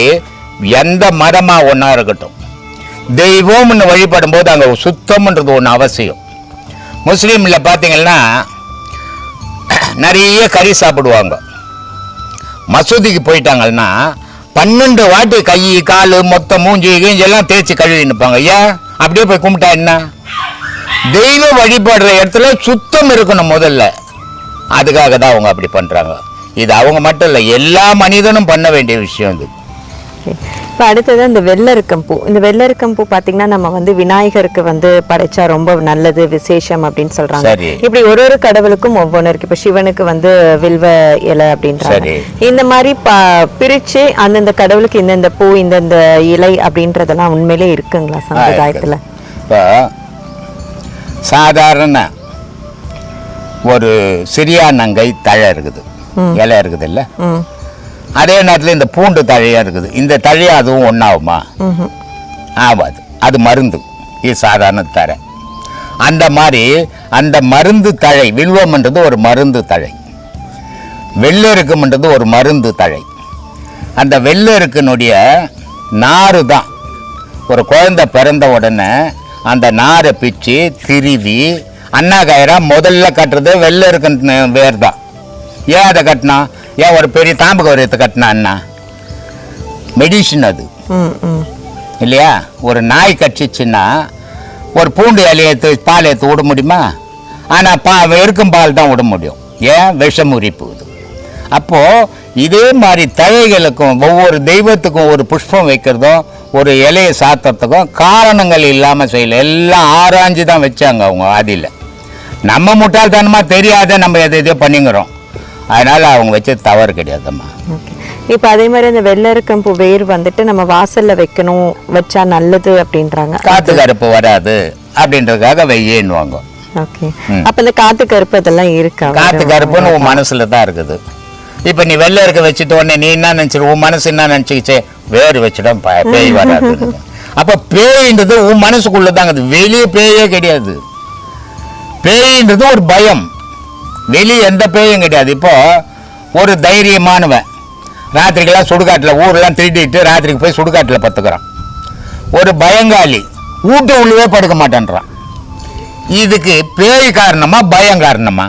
எந்த மதமா ஒன்றா இருக்கட்டும், தெய்வம்னு வழிபடும் போது அங்கே சுத்தம்ன்றது ஒன்று அவசியம். முஸ்லீமில் பார்த்தீங்கன்னா நிறைய கறி சாப்பிடுவாங்க. மசூதிக்கு போயிட்டாங்கன்னா 12 வாட்டி கை கால் மொத்தம் மூஞ்சி கீஞ்செல்லாம் தேய்ச்சி கழுவி நிற்பாங்க. ஏன்? அப்படியே போய் கும்பிட்டா என்ன? தெய்வ வழிபடுற இடத்துல சுத்தம் இருக்கணும் முதல்ல. அதுக்காக தான் அவங்க அப்படி பண்றாங்க. இது அவங்க மட்டும் இல்லை, எல்லா மனிதனும் பண்ண வேண்டிய விஷயம் இது. இப்போ அடுத்தது இந்த வெள்ளரிக்கம்பூ. இந்த வெள்ளரிக்கம்பூ பார்த்தீங்கன்னா நம்ம விநாயகருக்கு படைச்சா ரொம்ப நல்லது, விசேஷம் அப்படின்னு சொல்றாங்க. இப்படி ஒரு கடவுளுக்கும் ஒவ்வொன்று இருக்கு. இப்போ சிவனுக்கு வில்வ இலை அப்படின்றாங்க. இந்த மாதிரி பிரிச்சு அந்தந்த கடவுளுக்கு இந்தந்த பூ இந்தந்த இலை அப்படின்றதெல்லாம் உண்மையிலே இருக்குங்களா சமுதாயத்துல? இப்போ சாதாரண ஒரு சிறியானங்கை தழை இருக்குது, இலை இருக்குது இல்லை? அதே நேரத்தில் இந்த பூண்டு தழையா இருக்குது. இந்த தழையா அதுவும் ஒன்றாகுமா? ஆகாது. அது மருந்து. இது சாதாரண தழை. அந்த மாதிரி அந்த மருந்து தழை, வில்வம்ன்றது ஒரு மருந்து தழை, வெள்ளெருக்குன்றது ஒரு மருந்து தழை. அந்த வெள்ளெருக்கினுடைய நாறு தான் ஒரு குழந்தை பிறந்த உடனே அந்த நாரை பிச்சு திருவி அண்ணா கயிறா முதல்ல கட்டுறது வெள்ளெருக்கு வேர் தான். ஏன் அதை கட்டினா? ஏன் ஒரு பெரிய தாம்பு கௌரியத்தை கட்டினா அண்ணா? மெடிசின் அது இல்லையா? ஒரு நாய் கட்சிச்சுன்னா ஒரு பூண்டு இலையை எடுத்து பால் எடுத்து விட முடியுமா? ஆனால் வெறுக்கும் பால் தான் விட முடியும். ஏன்? விஷமுறிப்பு. அப்போது இதே மாதிரி தழைகளுக்கும் ஒவ்வொரு தெய்வத்துக்கும் ஒரு புஷ்பம் வைக்கிறதும் ஒரு இலையை சாத்துறதுக்கும் காரணங்கள் இல்லாமல் செய்யலை. எல்லாம் ஆராய்ஞ்சு தான் வச்சாங்க அவங்க. அதில் நம்ம முட்டாள்தனமாக தெரியாத நம்ம எதையோ பண்ணிங்கிறோம். அதனால் அவங்க வச்சது தவறு கிடையாதும்மா. இப்போ அதே மாதிரி இந்த வெள்ளரிக்கம்பு வேர் வந்துட்டு நம்ம வாசல்ல வைக்கணும், வச்சா நல்லது அப்படின்றாங்க. காத்து கருப்பு வராது அப்படின்றதுக்காக வெய்யேன்னுவாங்க. ஓகே. அப்ப இந்த காத்து கருப்பு அதெல்லாம் இருக்கா? காத்து கருப்புன்னு உன் மனசுல தான் இருக்குது. இப்ப நீ வெள்ளை இருக்க வச்சுட்டு உடனே நீ என்ன நினைச்சிரு, உன் மனசு என்ன நினைச்சுக்கிச்சே வேறு வச்சுடும் பேய் வராது. அப்ப பேய்ன்றது உன் மனசுக்குள்ளதாங்க, வெளியே பேயே கிடையாது. பேய்ன்றது ஒரு பயம், வெளியே எந்த பேயும் கிடையாது. இப்போ ஒரு தைரியமானவன் ராத்திரிக்கெல்லாம் சுடுகாட்டில் ஊரெல்லாம் திருடிட்டு ராத்திரிக்கு போய் சுடுகாட்டில் பத்துக்கிறான். ஒரு பயங்காளி வீட்டு உள்ளவே படுக்க மாட்டேன்றான். இதுக்கு பேய் காரணமா பயம் காரணமா?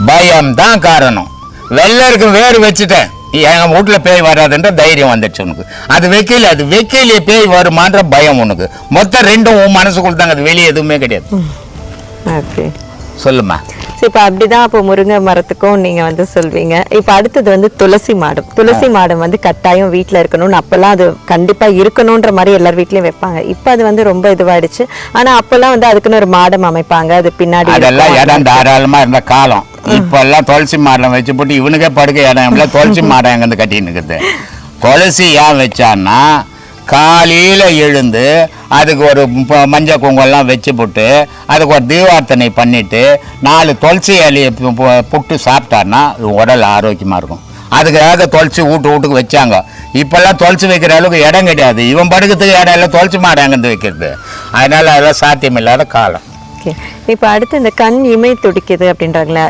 பயம் தான் காரணம். வெள்ளருக்கு வேறு வச்சுட்டேன், என் வீட்டுல பேய் வராதுன்ற தைரியம் வந்துடுச்சு உனக்கு. அது வைக்கல, அது வைக்கலையே பேய் வருமான்ற பயம் உனக்கு. மொத்தம் ரெண்டும் உன் மனசுக்குள்ள தாங்க, அது வெளியே எதுவுமே கிடையாது. சொல்லுமா. இப்போ அப்படிதான் அப்போ முருங்கை மரத்துக்கும் நீங்க வந்து சொல்வீங்க. இப்போ அடுத்தது வந்து துளசி மாடம். துளசி மாடம் வந்து கட்டாயம் வீட்டில் இருக்கணும்னு, அப்பெல்லாம் அது கண்டிப்பா இருக்கணும்ன்ற மாதிரி எல்லார் வீட்லயும் வைப்பாங்க. இப்போ அது வந்து ரொம்ப இதுவாயிடுச்சு. ஆனா அப்பெல்லாம் வந்து அதுக்குன்னு ஒரு மாடம் அமைப்பாங்க, அது பின்னாடி அதெல்லாம் இடம் தாராளமா இருந்த காலம். இப்ப எல்லாம் துளசி மாடம் வச்சு போட்டு இவனுக்கே படுக்க இடம் துளசி மாடம் எங்கிருந்து கட்டின்னு இருக்குது. துளசி ஏன் வச்சான்னா, காலையில் எழுந்து அதுக்கு ஒரு மஞ்சள் குங்குமம்லாம் வச்சு போட்டு அதுக்கு ஒரு தீவார்த்தனை பண்ணிவிட்டு 4 துளசி இலையை புட்டு சாப்பிட்டான்னா உடல் ஆரோக்கியமாக இருக்கும். அதுக்காக துளசி வீட்டுக்கு வச்சாங்க. இப்போல்லாம் துளசி வைக்கிற அளவுக்கு இடம் கிடையாது. இவன் படுக்கிறதுக்கு இடம் இல்லை, துளசி மாடம் எங்கேருந்து வைக்கிறது? அதனால் அதெல்லாம் சாத்தியம் இல்லாத காலம். இப்போ அடுத்து இந்த கண் இமை துடிக்குது அப்படின்றாங்களா,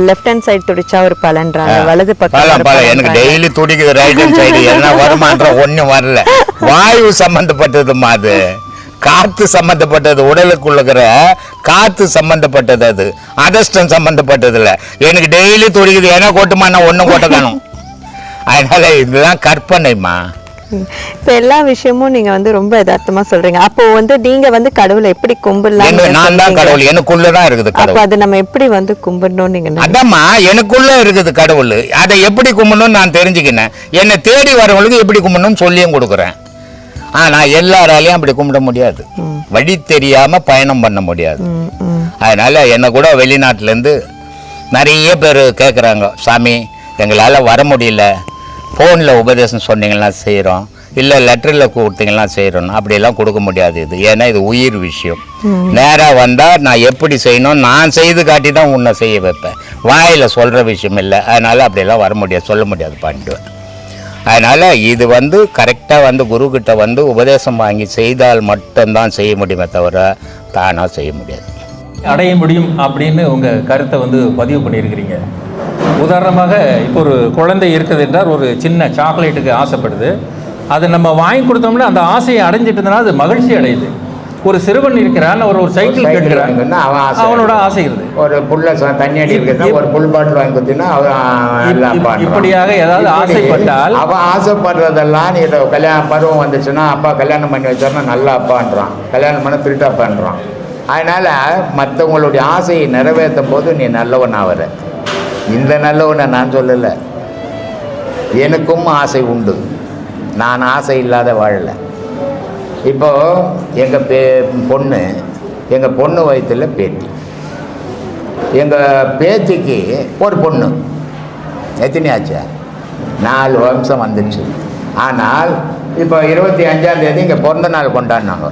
லெஃப்ட் ஹேண்ட் சைடு துடிச்சா ஒரு பலன்றாங்க, வலது பக்கம் பல. எனக்கு டெய்லி துடிக்குது ரைட் ஹேண்ட் சைடு, என்ன வருமான்ற ஒன்றும் வரல. வாயு சம்பந்தப்பட்டதுமா, அது காத்து சம்பந்தப்பட்டது, உடலுக்குள்ள காத்து சம்பந்தப்பட்டது, அது அதிர்ஷ்டம் சம்பந்தப்பட்டது இல்லை. எனக்கு டெய்லி துடிக்குது, ஏன்னா கொட்டுமா, நான் ஒன்றும் கொட்ட காணும். அதனால இதுதான் கற்பனைமா. இப்ப எல்லா விஷயமும் நீங்க வந்து ரொம்ப யதார்த்தமா சொல்றீங்க. அப்போ வந்து நீங்க வந்து கடவுளை எப்படி கும்பிடலாம்? நான் தான் கடவுள், எனக்குள்ளதான் இருக்குது கடவுள். அப்ப அதை நம்ம எப்படி வந்து கும்பிடணும் நீங்க? அதாம்மா, எனக்குள்ள இருக்குது கடவுள். அதை எப்படி கும்பிடணும்னு நான் தெரிஞ்சுக்கினேன். என்னை தேடி வரவங்களுக்கு எப்படி கும்பிடணும்னு சொல்லியும் கொடுக்குறேன். ஆனா எல்லாராலையும் அப்படி கும்பிட முடியாது, வழி தெரியாம பயணம் பண்ண முடியாது. அதனால என்ன கூட வெளிநாட்டுல இருந்து நிறைய பேர் கேட்குறாங்க, சாமி எங்களால் வர முடியல, ஃபோனில் உபதேசம் சொன்னீங்கன்னா செய்கிறோம், இல்லை லெட்டரில் கொடுத்தீங்கன்னா செய்கிறோம். அப்படியெல்லாம் கொடுக்க முடியாது இது, ஏன்னா இது உயிர் விஷயம். நேராக வந்தால் நான் எப்படி செய்யணும், நான் செய்து காட்டி தான் உன்னை செய்ய வைப்பேன். வாயில் சொல்கிற விஷயம் இல்லை. அதனால் அப்படியெல்லாம் வர முடியாது, சொல்ல முடியாது பண்ணிடுவேன். அதனால் இது வந்து கரெக்டாக வந்து குருக்கிட்ட வந்து உபதேசம் வாங்கி செய்தால் மட்டும்தான் செய்ய முடியுமே தவிர தானாக செய்ய முடியாது. அடைய முடியும் அப்படின்னு உங்கள் கருத்தை வந்து பதிவு பண்ணியிருக்கிறீங்க. உதாரணமாக இப்போ ஒரு குழந்தை இருக்குது என்றால் ஒரு சின்ன சாக்லேட்டுக்கு ஆசைப்படுது. அதை நம்ம வாங்கி கொடுத்தோம்னா அந்த ஆசையை அடைஞ்சிட்டதுனால அது மகிழ்ச்சி அடையுது. ஒரு சிறுவன் இருக்கிறான், ஒரு சைக்கிள் கேட்கிறான், அவனோட ஆசை இருக்குது. ஒரு புல்ல தண்ணி அடிக்கிறது, ஒரு புல் பாட்டில் வாங்கி கொடுத்தீங்கன்னா அவன் இப்படியாக ஏதாவது ஆசைப்பட்டால், அவன் ஆசைப்படுறதெல்லாம் நீ கல்யாணம் பருவம் வந்துச்சுன்னா அப்பா கல்யாணம் பண்ணி வச்சாருன்னா நல்ல அப்பான்றான், கல்யாணம் பண்ண திருட்டு அப்பான்றான். அதனால மற்றவங்களுடைய ஆசையை நிறைவேற்றும் போது நீ நல்லவன் ஆகிற. இந்த நல்லவனை நான் சொல்லலை, எனக்கும் ஆசை உண்டு, நான் ஆசை இல்லாத வாழலை. இப்போது எங்கள் பொண்ணு வயிற்றுல பேத்தி, எங்கள் பேத்திக்கு ஒரு பொண்ணு எத்தனையாச்சு 4 வருஷம் வந்துடுச்சு. ஆனால் இப்போ 25ஆம் தேதி இங்கே பிறந்த நாள் கொண்டாடினாங்க.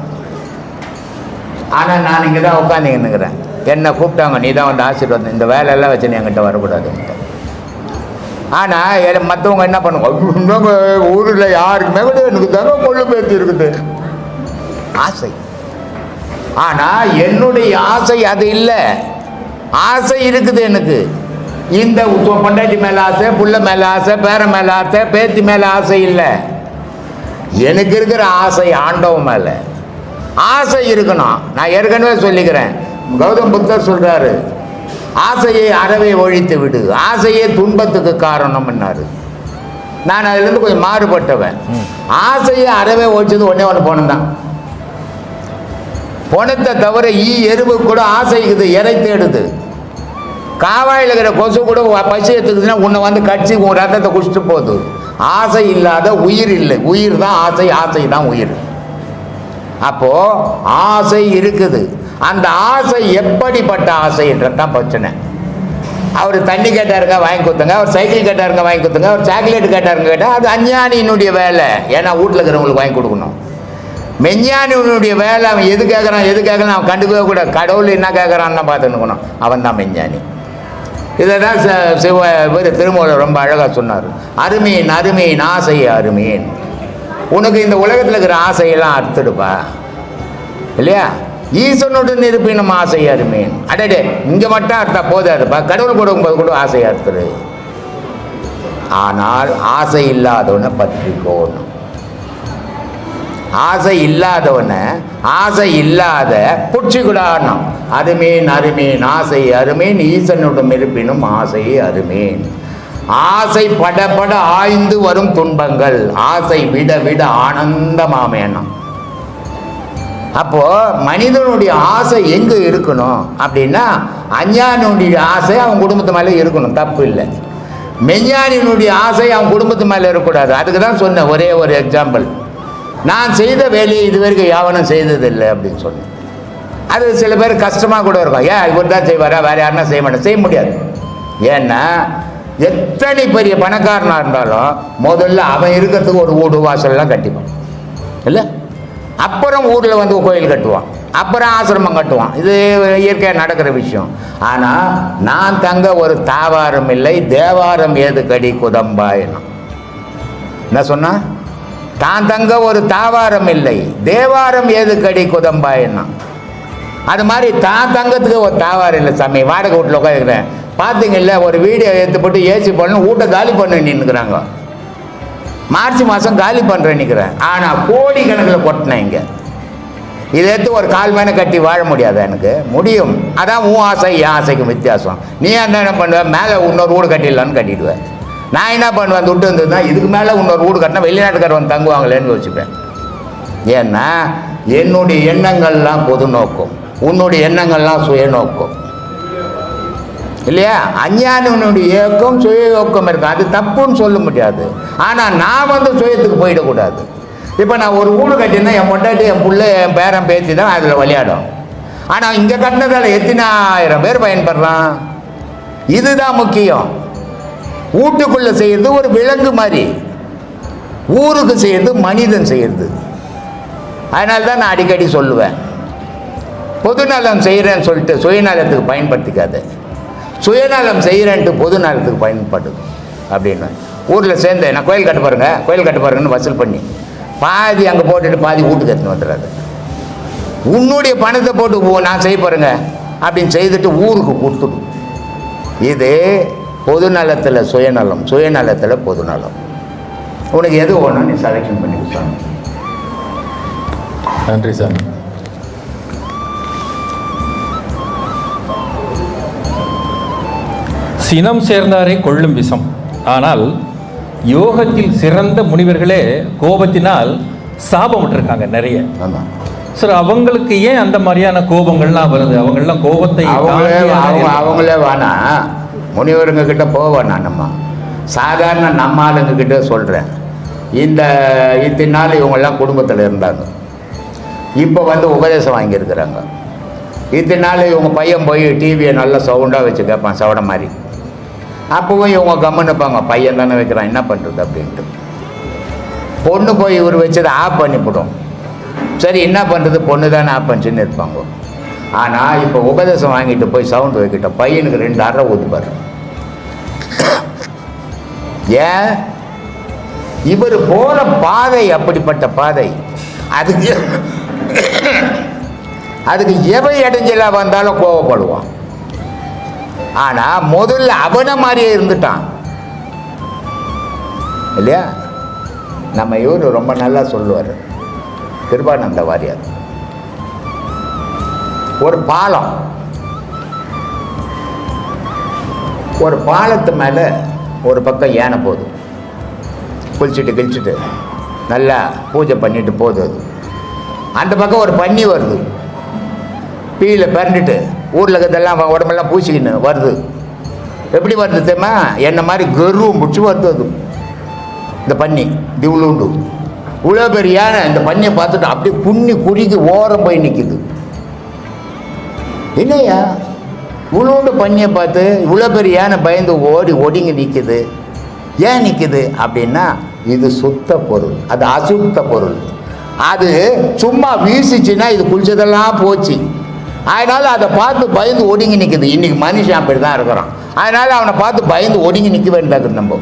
ஆனால் நான் இங்கே தான் உட்காந்துக்கின்னுக்கிறேன். என்னை கூப்பிட்டாங்க, நீ தான் வந்து ஆசீர்வாதம், இந்த வேலையெல்லாம் வச்சு நீ என்கிட்ட வரக்கூடாதுன்ட்டு. ஆனால் மற்றவங்க என்ன பண்ணுவாங்க, ஊரில் யாருக்குமே கூட எனக்கு தாங்க கொள்ளு பேத்தி இருக்குது ஆசை. ஆனால் என்னுடைய ஆசை அது இல்லை. ஆசை இருக்குது எனக்கு, இந்த பொண்டாட்டி மேலே ஆசை, புள்ள மேலே ஆசை, பேர மேலே ஆசை, பேத்தி மேலே ஆசை இல்லை. எனக்கு இருக்கிற ஆசை ஆண்டவன் மேலே ஆசை இருக்கணும். நான் ஏற்கனவே சொல்லிக்கிறேன், கௌதம் புத்தர் சொல்றாரு, ஆசையை அறவே ஒழித்து விடு, ஆசையே துன்பத்துக்கு காரணம்னாரு. நான் அதுலேருந்து கொஞ்சம் மாறுபட்டவன். ஆசையை அறவே ஒழிச்சது ஒன்று பணம் தான். பணத்தை தவிர எறும்பு கூட ஆசைக்குது, இறை தேடுது. காவாயில் இருக்கிற கொசு கூட பசி எடுத்துக்குதுன்னா உன்னை வந்து கட்சி உன் ரத்தத்தை குடிச்சிட்டு போகுது. ஆசை இல்லாத உயிர் இல்லை, உயிர் தான் ஆசை, ஆசை தான் உயிர். அப்போ ஆசை இருக்குது. அந்த ஆசை எப்படிப்பட்ட ஆசைன்றதான் பிரச்சனை. அவர் தண்ணி கேட்டாருங்க வாங்கி கொடுத்துங்க, அவர் சைக்கிள் கேட்டாருங்க வாங்கி கொடுத்துங்க, அவர் சாக்லேட் கேட்டாருங்க கேட்டால் அது அஞ்ஞானியினுடைய வேலை. ஏன்னா வீட்டில் இருக்கிறவங்களுக்கு வாங்கி கொடுக்கணும். மெஞ்ஞானியினுடைய வேலை அவன் எது கேட்குறான் அவன் கண்டுக்கவே கூடாது. கடவுள் என்ன கேட்குறான்னு பார்த்துக்கணும். அவன் தான் மெஞ்ஞானி. இதை தான் திருமூலர் ரொம்ப அழகாக சொன்னார். அருமீன் ஆசை அருமீன். உனக்கு இந்த உலகத்தில் இருக்கிற ஆசையெல்லாம் அறுத்துடுப்பா இல்லையா. ஈசனுடன் இருப்பினும் ஆசை அருமீன். அடடே இங்கே மட்டும் அறுத்தா போதாதுப்பா, கடவுள் கொடுக்கும்போது கூட ஆசையை அறுத்துடு. ஆனால் ஆசை இல்லாதவனை பற்றிக்கோணும். ஆசை இல்லாதவனை ஆசை இல்லாத புடிச்சுக்கூடாணும். அருமீன் ஆசை அருமீன் ஈசனுடன் இருப்பினும் ஆசை அருமீன். ஆசை பட ஆய்ந்து வரும் துன்பங்கள் ஆசை விட ஆனந்தமாமேனம். அப்போ மனிதனுடைய ஆசை எங்க இருக்கணும் அப்படின்னா, அஞ்ஞானியுடைய ஆசை அவன் குடும்பத்து மேலே இருக்கணும், தப்பு இல்லை. மெஞ்ஞானியினுடைய ஆசை அவன் குடும்பத்து மேலே இருக்கக்கூடாது. அதுக்கு தான் சொன்னேன் ஒரே ஒரு எக்ஸாம்பிள். நான் செய்த வேலையை இது வரைக்கும் யாவனும் செய்ததில்லை அப்படின்னு சொன்னேன். அது சில பேர் கஷ்டமாக கூட இருக்கும். ஏன் இவர் தான் செய்வாரா, வேறு யாருன்னா செய்ய மாட்டேன், செய்ய முடியாது. ஏன்னா எத்தனை பெரிய பணக்காரனாக இருந்தாலும் முதல்ல அவன் இருக்கிறதுக்கு ஒரு வீடு வாசல்லாம் கட்டிப்பான் இல்லை. அப்புறம் ஊரில் வந்து கோயில் கட்டுவான், அப்புறம் ஆசிரமம் கட்டுவான். இது இயற்கையாக நடக்கிற விஷயம். ஆனால் நான் தங்க ஒரு தாவாரம் இல்லை, தேவாரம் ஏது கடி குதம்பாயினம். என்ன சொன்னா? தான் தங்க ஒரு தாவாரம் இல்லை, தேவாரம் ஏது கடி குதம்பாயினா. அது மாதிரி தான் தங்கத்துக்கு ஒரு தாவாரம் இல்லை சாமி. வாடகை வீட்டில் உட்காந்துக்கிறேன் பார்த்தீங்கல்ல, ஒரு வீடியோ எடுத்து போட்டு ஏசி பண்ணணும், வீட்டை காலி பண்ண நின்றுக்கிறாங்க. மார்ச் மாதம் காலி பண்ணுறேன் நிற்கிறேன். ஆனால் கோடி கணக்கில் கொட்டினேன் இங்கே. இதை எடுத்து ஒரு கால் மேலே கட்டி வாழ முடியாது. எனக்கு முடியும். அதான் உன் ஆசை என் ஆசைக்கும் வித்தியாசம். நீ என்ன பண்ணுவேன், மேலே இன்னொரு வீடு கட்டிடலான்னு கட்டிடுவேன். நான் என்ன பண்ணுவேன், துட்டு வந்ததுன்னா இதுக்கு மேலே இன்னொரு வீடு கட்டினா வெளிநாட்டுக்காரர் வந்து தங்குவாங்களேன்னு யோசிப்பேன். ஏன்னா என்னுடைய எண்ணங்கள்லாம் பொது நோக்கம், உன்னுடைய எண்ணங்கள்லாம் சுய நோக்கம் இல்லையா. அஞ்ஞானினுடைய இயக்கம் சுய இயக்கம் இருக்கும், அது தப்புன்னு சொல்ல முடியாது. ஆனால் நான் வந்து சுயத்துக்கு போயிடக்கூடாது. இப்போ நான் ஒரு வீடு கட்டினா என் பொண்டாட்டி என் பிள்ளை என் பேரன் பேத்தி தான் அதில் விளையாடும். ஆனால் இங்கே கட்டினதால் எத்தனை ஆயிரம் பேர் பயன்படுறான். இதுதான் முக்கியம். வீட்டுக்குள்ளே செய்கிறது ஒரு விலங்கு மாதிரி, ஊருக்கு செய்கிறது மனிதன் செய்கிறது. அதனால தான் நான் அடிக்கடி சொல்லுவேன், பொதுநலம் செய்கிறேன்னு சொல்லிட்டு சுயநலத்துக்கு பயன்படுத்திக்காது, சுயநலம் செய்கிறேன்ட்டு பொதுநலத்துக்கு பயன்படுது அப்படின்னு. ஊரில் சேர்ந்தேன் நான் கோயில் கட்ட பாருங்கன்னு வசூல் பண்ணி பாதி அங்கே போட்டுட்டு பாதி வீட்டுக்கு எடுத்துன்னு வந்துடுறாரு. உன்னுடைய பணத்தை போட்டு நான் செய்ய பாருங்க அப்படின்னு செய்துட்டு ஊருக்கு கொடுத்துடும். இது பொதுநலத்தில் சுயநலம், சுயநலத்தில் பொதுநலம். உனக்கு எது வேணும் நீ செலெக்ஷன் பண்ணி கொடுத்தாங்க. நன்றி சார். சினம் சேர்ந்தாரை கொள்ளும் விஷம். ஆனால் யோகத்தில் சிறந்த முனிவர்களே கோபத்தினால் சாபம் விட்டுருக்காங்க நிறைய. சார் அவங்களுக்கு ஏன் அந்த மாதிரியான கோபங்கள்லாம் வருது? அவங்கெல்லாம் கோபத்தை அவங்களே வேணா முனிவருங்க கிட்ட போவேண்ணா. நம்ம சாதாரண நம்ம ஆளுங்க கிட்ட சொல்கிறேன். இத்தனை நாள் இவங்கெல்லாம் குடும்பத்தில் இருந்தாங்க, இப்போ வந்து உபதேசம் வாங்கியிருக்கிறாங்க. இத்தனை நாள் இவங்க பையன் போய் டிவியை நல்லா சவுண்டாக வச்சு கேட்பான், சவடை மாதிரி. அப்போவும் இவங்க கம்முன்னு இருப்பாங்க, பையன் தானே வைக்கிறான் என்ன பண்ணுறது அப்படின்ட்டு. பொண்ணு போய் இவர் வச்சதை ஆஃப் பண்ணிவிடும். சரி என்ன பண்ணுறது, பொண்ணு தானே ஆஃப் பண்ணிச்சுன்னு இருப்பாங்க. ஆனால் இப்போ உபதேசம் வாங்கிட்டு போய் சவுண்டு வைக்கிட்ட பையனுக்கு 2 அரை ஊதுப்பார். ஏன்? இவர் போகிற பாதை அப்படிப்பட்ட பாதை. அதுக்கு எவை இடைஞ்சலாக வந்தாலும் கோவப்படுவான். ஆனால் முதல்ல அவனை மாதிரியே இருந்துட்டான் இல்லையா. நம்ம இவர் ரொம்ப நல்லா சொல்லுவார், கிருபானந்த வாரியார். ஒரு பாலம், ஒரு பாலத்து மேலே ஒரு பக்கம் யானை போகுது, குளிச்சுட்டு நல்லா பூஜை பண்ணிட்டு போகுது. அது அந்த பக்கம் ஒரு பன்னி வருது, பீல பிறண்டுட்டு ஊரில் இருக்கிறதெல்லாம் உடம்பெல்லாம் பூசிக்கின்னு வருது. எப்படி வருது தெரியுமா? என்ன மாதிரி கருவும் பிடிச்சி வருது. அது இந்த பன்னி திவ்லுண்டு இவ்வளோ பெரிய யானை இந்த பன்னியை பார்த்துட்டு அப்படியே புண்ணி குறுக்கி ஓரம் போய் நிற்கிது. இல்லையா இவ்வளோண்டு பண்ணியை பார்த்து இவ்வளோ பெரிய யானை பயந்து ஓடி ஒடுங்கி நிற்குது. ஏன் நிற்குது அப்படின்னா இது சுத்த பொருள், அது அசுத்த பொருள். அது சும்மா வீசிச்சுன்னா இது குளிச்சதெல்லாம் போச்சு. அதனால் அதை பார்த்து பயந்து ஒடுங்கி நிற்குது. இன்றைக்கி மனுஷன் அப்படி தான் இருக்கிறான். அதனால் அவனை பார்த்து பயந்து ஒடுங்கி நிற்க வேண்டாது நம்ம,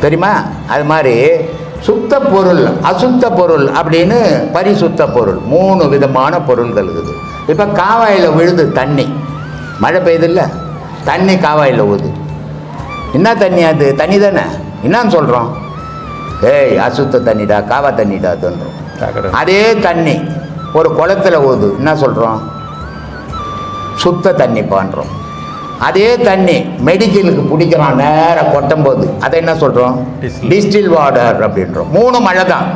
தெரியுமா? அது மாதிரி சுத்த பொருள், அசுத்த பொருள் அப்படின்னு பரிசுத்த பொருள், 3 விதமான பொருள்கள் இருக்குது. இப்போ காவாயில் விழுது தண்ணி, மழை பெய்யுதில்ல, தண்ணி காவாயில் ஊது. என்ன தண்ணி? அது தண்ணி தானே. என்னான்னு சொல்கிறோம்? ஏய் அசுத்த தண்ணிடா, காவா தண்ணிடா தோன்றோம். அதே தண்ணி ஒரு குளத்துல ஊது, என்ன சொல்கிறோம்? சுத்த தண்ணி பண்ணுறோம். அதே தண்ணி மெடிக்கலுக்கு பிடிக்கிறான் நேரம் கொட்டும் போது அதை என்ன சொல்கிறோம்? டிஸ்டில் வாட்டர் அப்படின்றோம். 3 மழை தான்.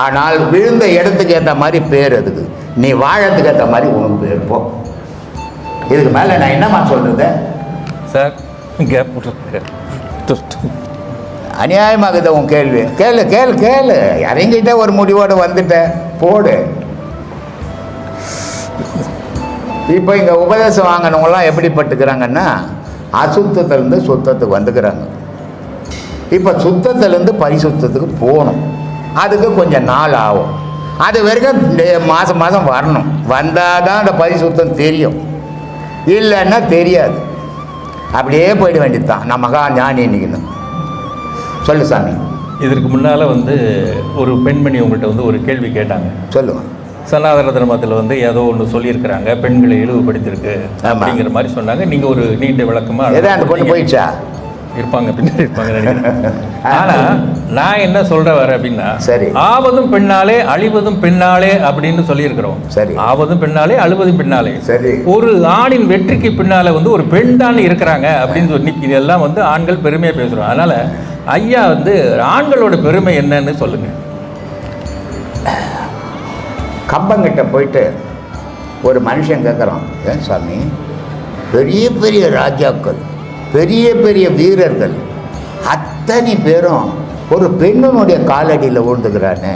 ஆனால் விழுந்த இடத்துக்கு ஏற்ற மாதிரி பேர் அதுக்கு. நீ வாழறதுக்கு ஏற்ற மாதிரி உனக்கு பேர் போ. இதுக்கு மேலே நான் என்னம்மா சொல்கிறது சார்? அநியாயமாகுது உன் கேள்வி. கேளு கேளு கேளு, இறங்கிட்ட ஒரு முடிவோடு வந்துட்ட போடு. இப்போ இங்கே உபதேசம் வாங்கினவங்களாம் எப்படி பட்டுக்கிறாங்கன்னா அசுத்தத்துலேருந்து சுத்தத்துக்கு வந்துக்கிறாங்க. இப்போ சுத்தத்துலேருந்து பரிசுத்தத்துக்கு போகணும். அதுக்கு கொஞ்சம் நாள் ஆகும். அது வரைக்கும் மாதம் மாதம் வரணும். வந்தால் தான் அந்த பரிசுத்தம் தெரியும், இல்லைன்னா தெரியாது. அப்படியே போயிட வேண்டியது தான். நான் மகா ஞானி நிற்கணும். சொல்லு சாமி. இதற்கு முன்னால் வந்து ஒரு பெண்மணி உங்கள்கிட்ட வந்து ஒரு கேள்வி கேட்டாங்க. சொல்லுவேன். சனாதன தர்மத்தில் வந்து ஏதோ ஒன்று சொல்லியிருக்கிறாங்க, பெண்களை இழிவுபடுத்தியிருக்கு அப்படிங்கிற மாதிரி சொன்னாங்க. நீங்கள் ஒரு நீண்ட விளக்கமாக எதாவது அந்த பொண்ணு போயிடுச்சா? இருப்பாங்க, பின்னாடி இருப்பாங்க நினைக்கிறேன். ஆனால் நான் என்ன சொல்ற வர அப்படின்னா, சரி, ஆவதும் பெண்ணாலே அழிவதும் பெண்ணாலே அப்படின்னு சொல்லியிருக்கிறோம். சரி, ஆவதும் பெண்ணாலே அழுவதும் பெண்ணாலே. சரி, ஒரு ஆணின் வெற்றிக்கு பின்னால வந்து ஒரு பெண் தான் இருக்கிறாங்க அப்படின்னு சொல்லி இதெல்லாம் வந்து ஆண்கள் பெருமையாக பேசுகிறோம். அதனால ஐயா வந்து ஆண்களோட பெருமை என்னன்னு சொல்லுங்க. கம்பங்கிட்ட போயிட்டு ஒரு மனுஷன் கேட்குறான், ஏன் சாமி பெரிய பெரிய ராஜாக்கள், பெரிய பெரிய வீரர்கள் அத்தனை பேரும் ஒரு பெண்ணுடைய காலடியில் விழுந்துக்கிறானே,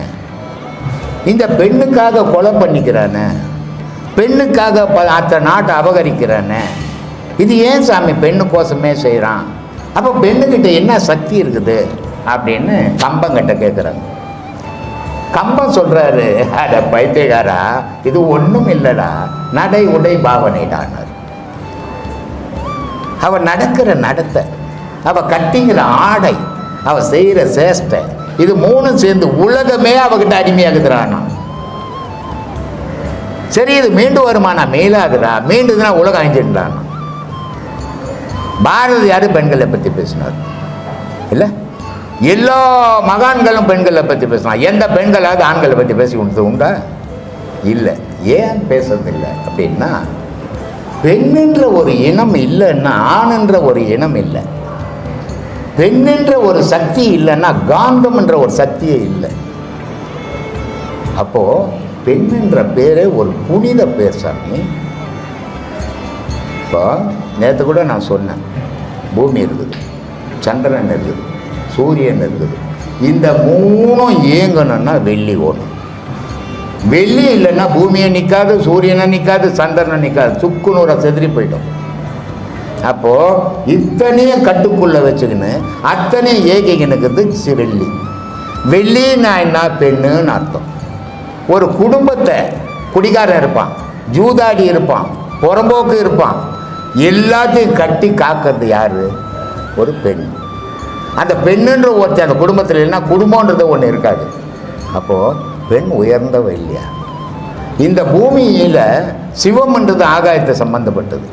இந்த பெண்ணுக்காக கொலை பண்ணிக்கிறானே, பெண்ணுக்காக அத்தனை நாட்டை அபகரிக்கிறானே, இது ஏன் சாமி பெண்ணுக்கோசமே செய்கிறான்? அப்போ பெண்ணுக்கிட்ட என்ன சக்தி இருக்குது அப்படின்னு கம்பங்கிட்ட கேட்குறாங்க. கம்பம் சொல்கிறாரு, அட பைத்தியக்காரா, இது ஒன்றும் இல்லைடா, நடை உடை பாவனைடானார். அவள் நடக்கிற நடத்தை, அவள் கட்டிங்கிற ஆடை, அவள் செய்கிற சேஷ்டை, இது 3 சேர்ந்து உலகமே அவகிட்ட அடிமையாகுதுறானா. சரி, இது மீண்டு வருமானா? மேலாகுதா? மீண்டுதுன்னா உலகம் அழிஞ்சிடுறானா? பாரதியார் பெண்களை பற்றி பேசினார் இல்லை? எல்லா மகான்களும் பெண்களை பற்றி பேசினான். எந்த பெண்களாவது ஆண்களை பற்றி பேசி கொடுத்தது உண்டா? இல்லை. ஏன் பேசுறதில்லை அப்படின்னா, பெண்ணென்ற ஒரு இனம் இல்லைன்னா ஆணுன்ற ஒரு இனம் இல்லை. பெண்ணென்ற ஒரு சக்தி இல்லைன்னா காந்தம் என்ற ஒரு சக்தியே இல்லை. அப்போ பெண்ணென்ற பேரே ஒரு புனித பேர் சாமி. இப்போ நேற்று கூட நான் சொன்னேன், பூமி இருக்குது, சந்திரன் இருக்குது, சூரியன் இருக்குது. இந்த 3 இயங்கணும்னா வெள்ளி ஓடும். வெள்ளி இல்லைன்னா பூமியை நிற்காது, சூரியனை நிற்காது, சந்திரனை நிற்காது, சுக்குநூறை செதறி போயிடும். அப்போது இத்தனையும் கட்டுக்குள்ளே வச்சுக்கின்னு அத்தனையும் ஏகிக்கினுக்கிறது வெள்ளி. வெள்ளின்னா என்ன? பெண்ணுன்னு அர்த்தம். ஒரு குடும்பத்தை குடிகாரன் இருப்பான், ஜூதாடி இருப்பான், புறம்போக்கு இருப்பான், எல்லாத்தையும் கட்டி காக்கிறது யார்? ஒரு பெண். அந்த பெண்ணுன்ற ஒருத்தர் அந்த குடும்பத்தில் இல்லைன்னா குடும்பன்றது ஒன்று இருக்காது. அப்போது பெண் உயர்ந்தவ இல்லையா? இந்த பூமியில் சிவம்ன்றது ஆகாயத்தை சம்பந்தப்பட்டது,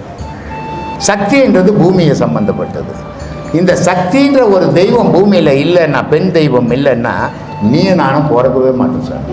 சக்தின்றது பூமியை சம்பந்தப்பட்டது. இந்த சக்தின்ற ஒரு தெய்வம் பூமியில் இல்லைன்னா, பெண் தெய்வம் இல்லைன்னா நீ நானும் பிறக்கவே மாட்டோம் சார்.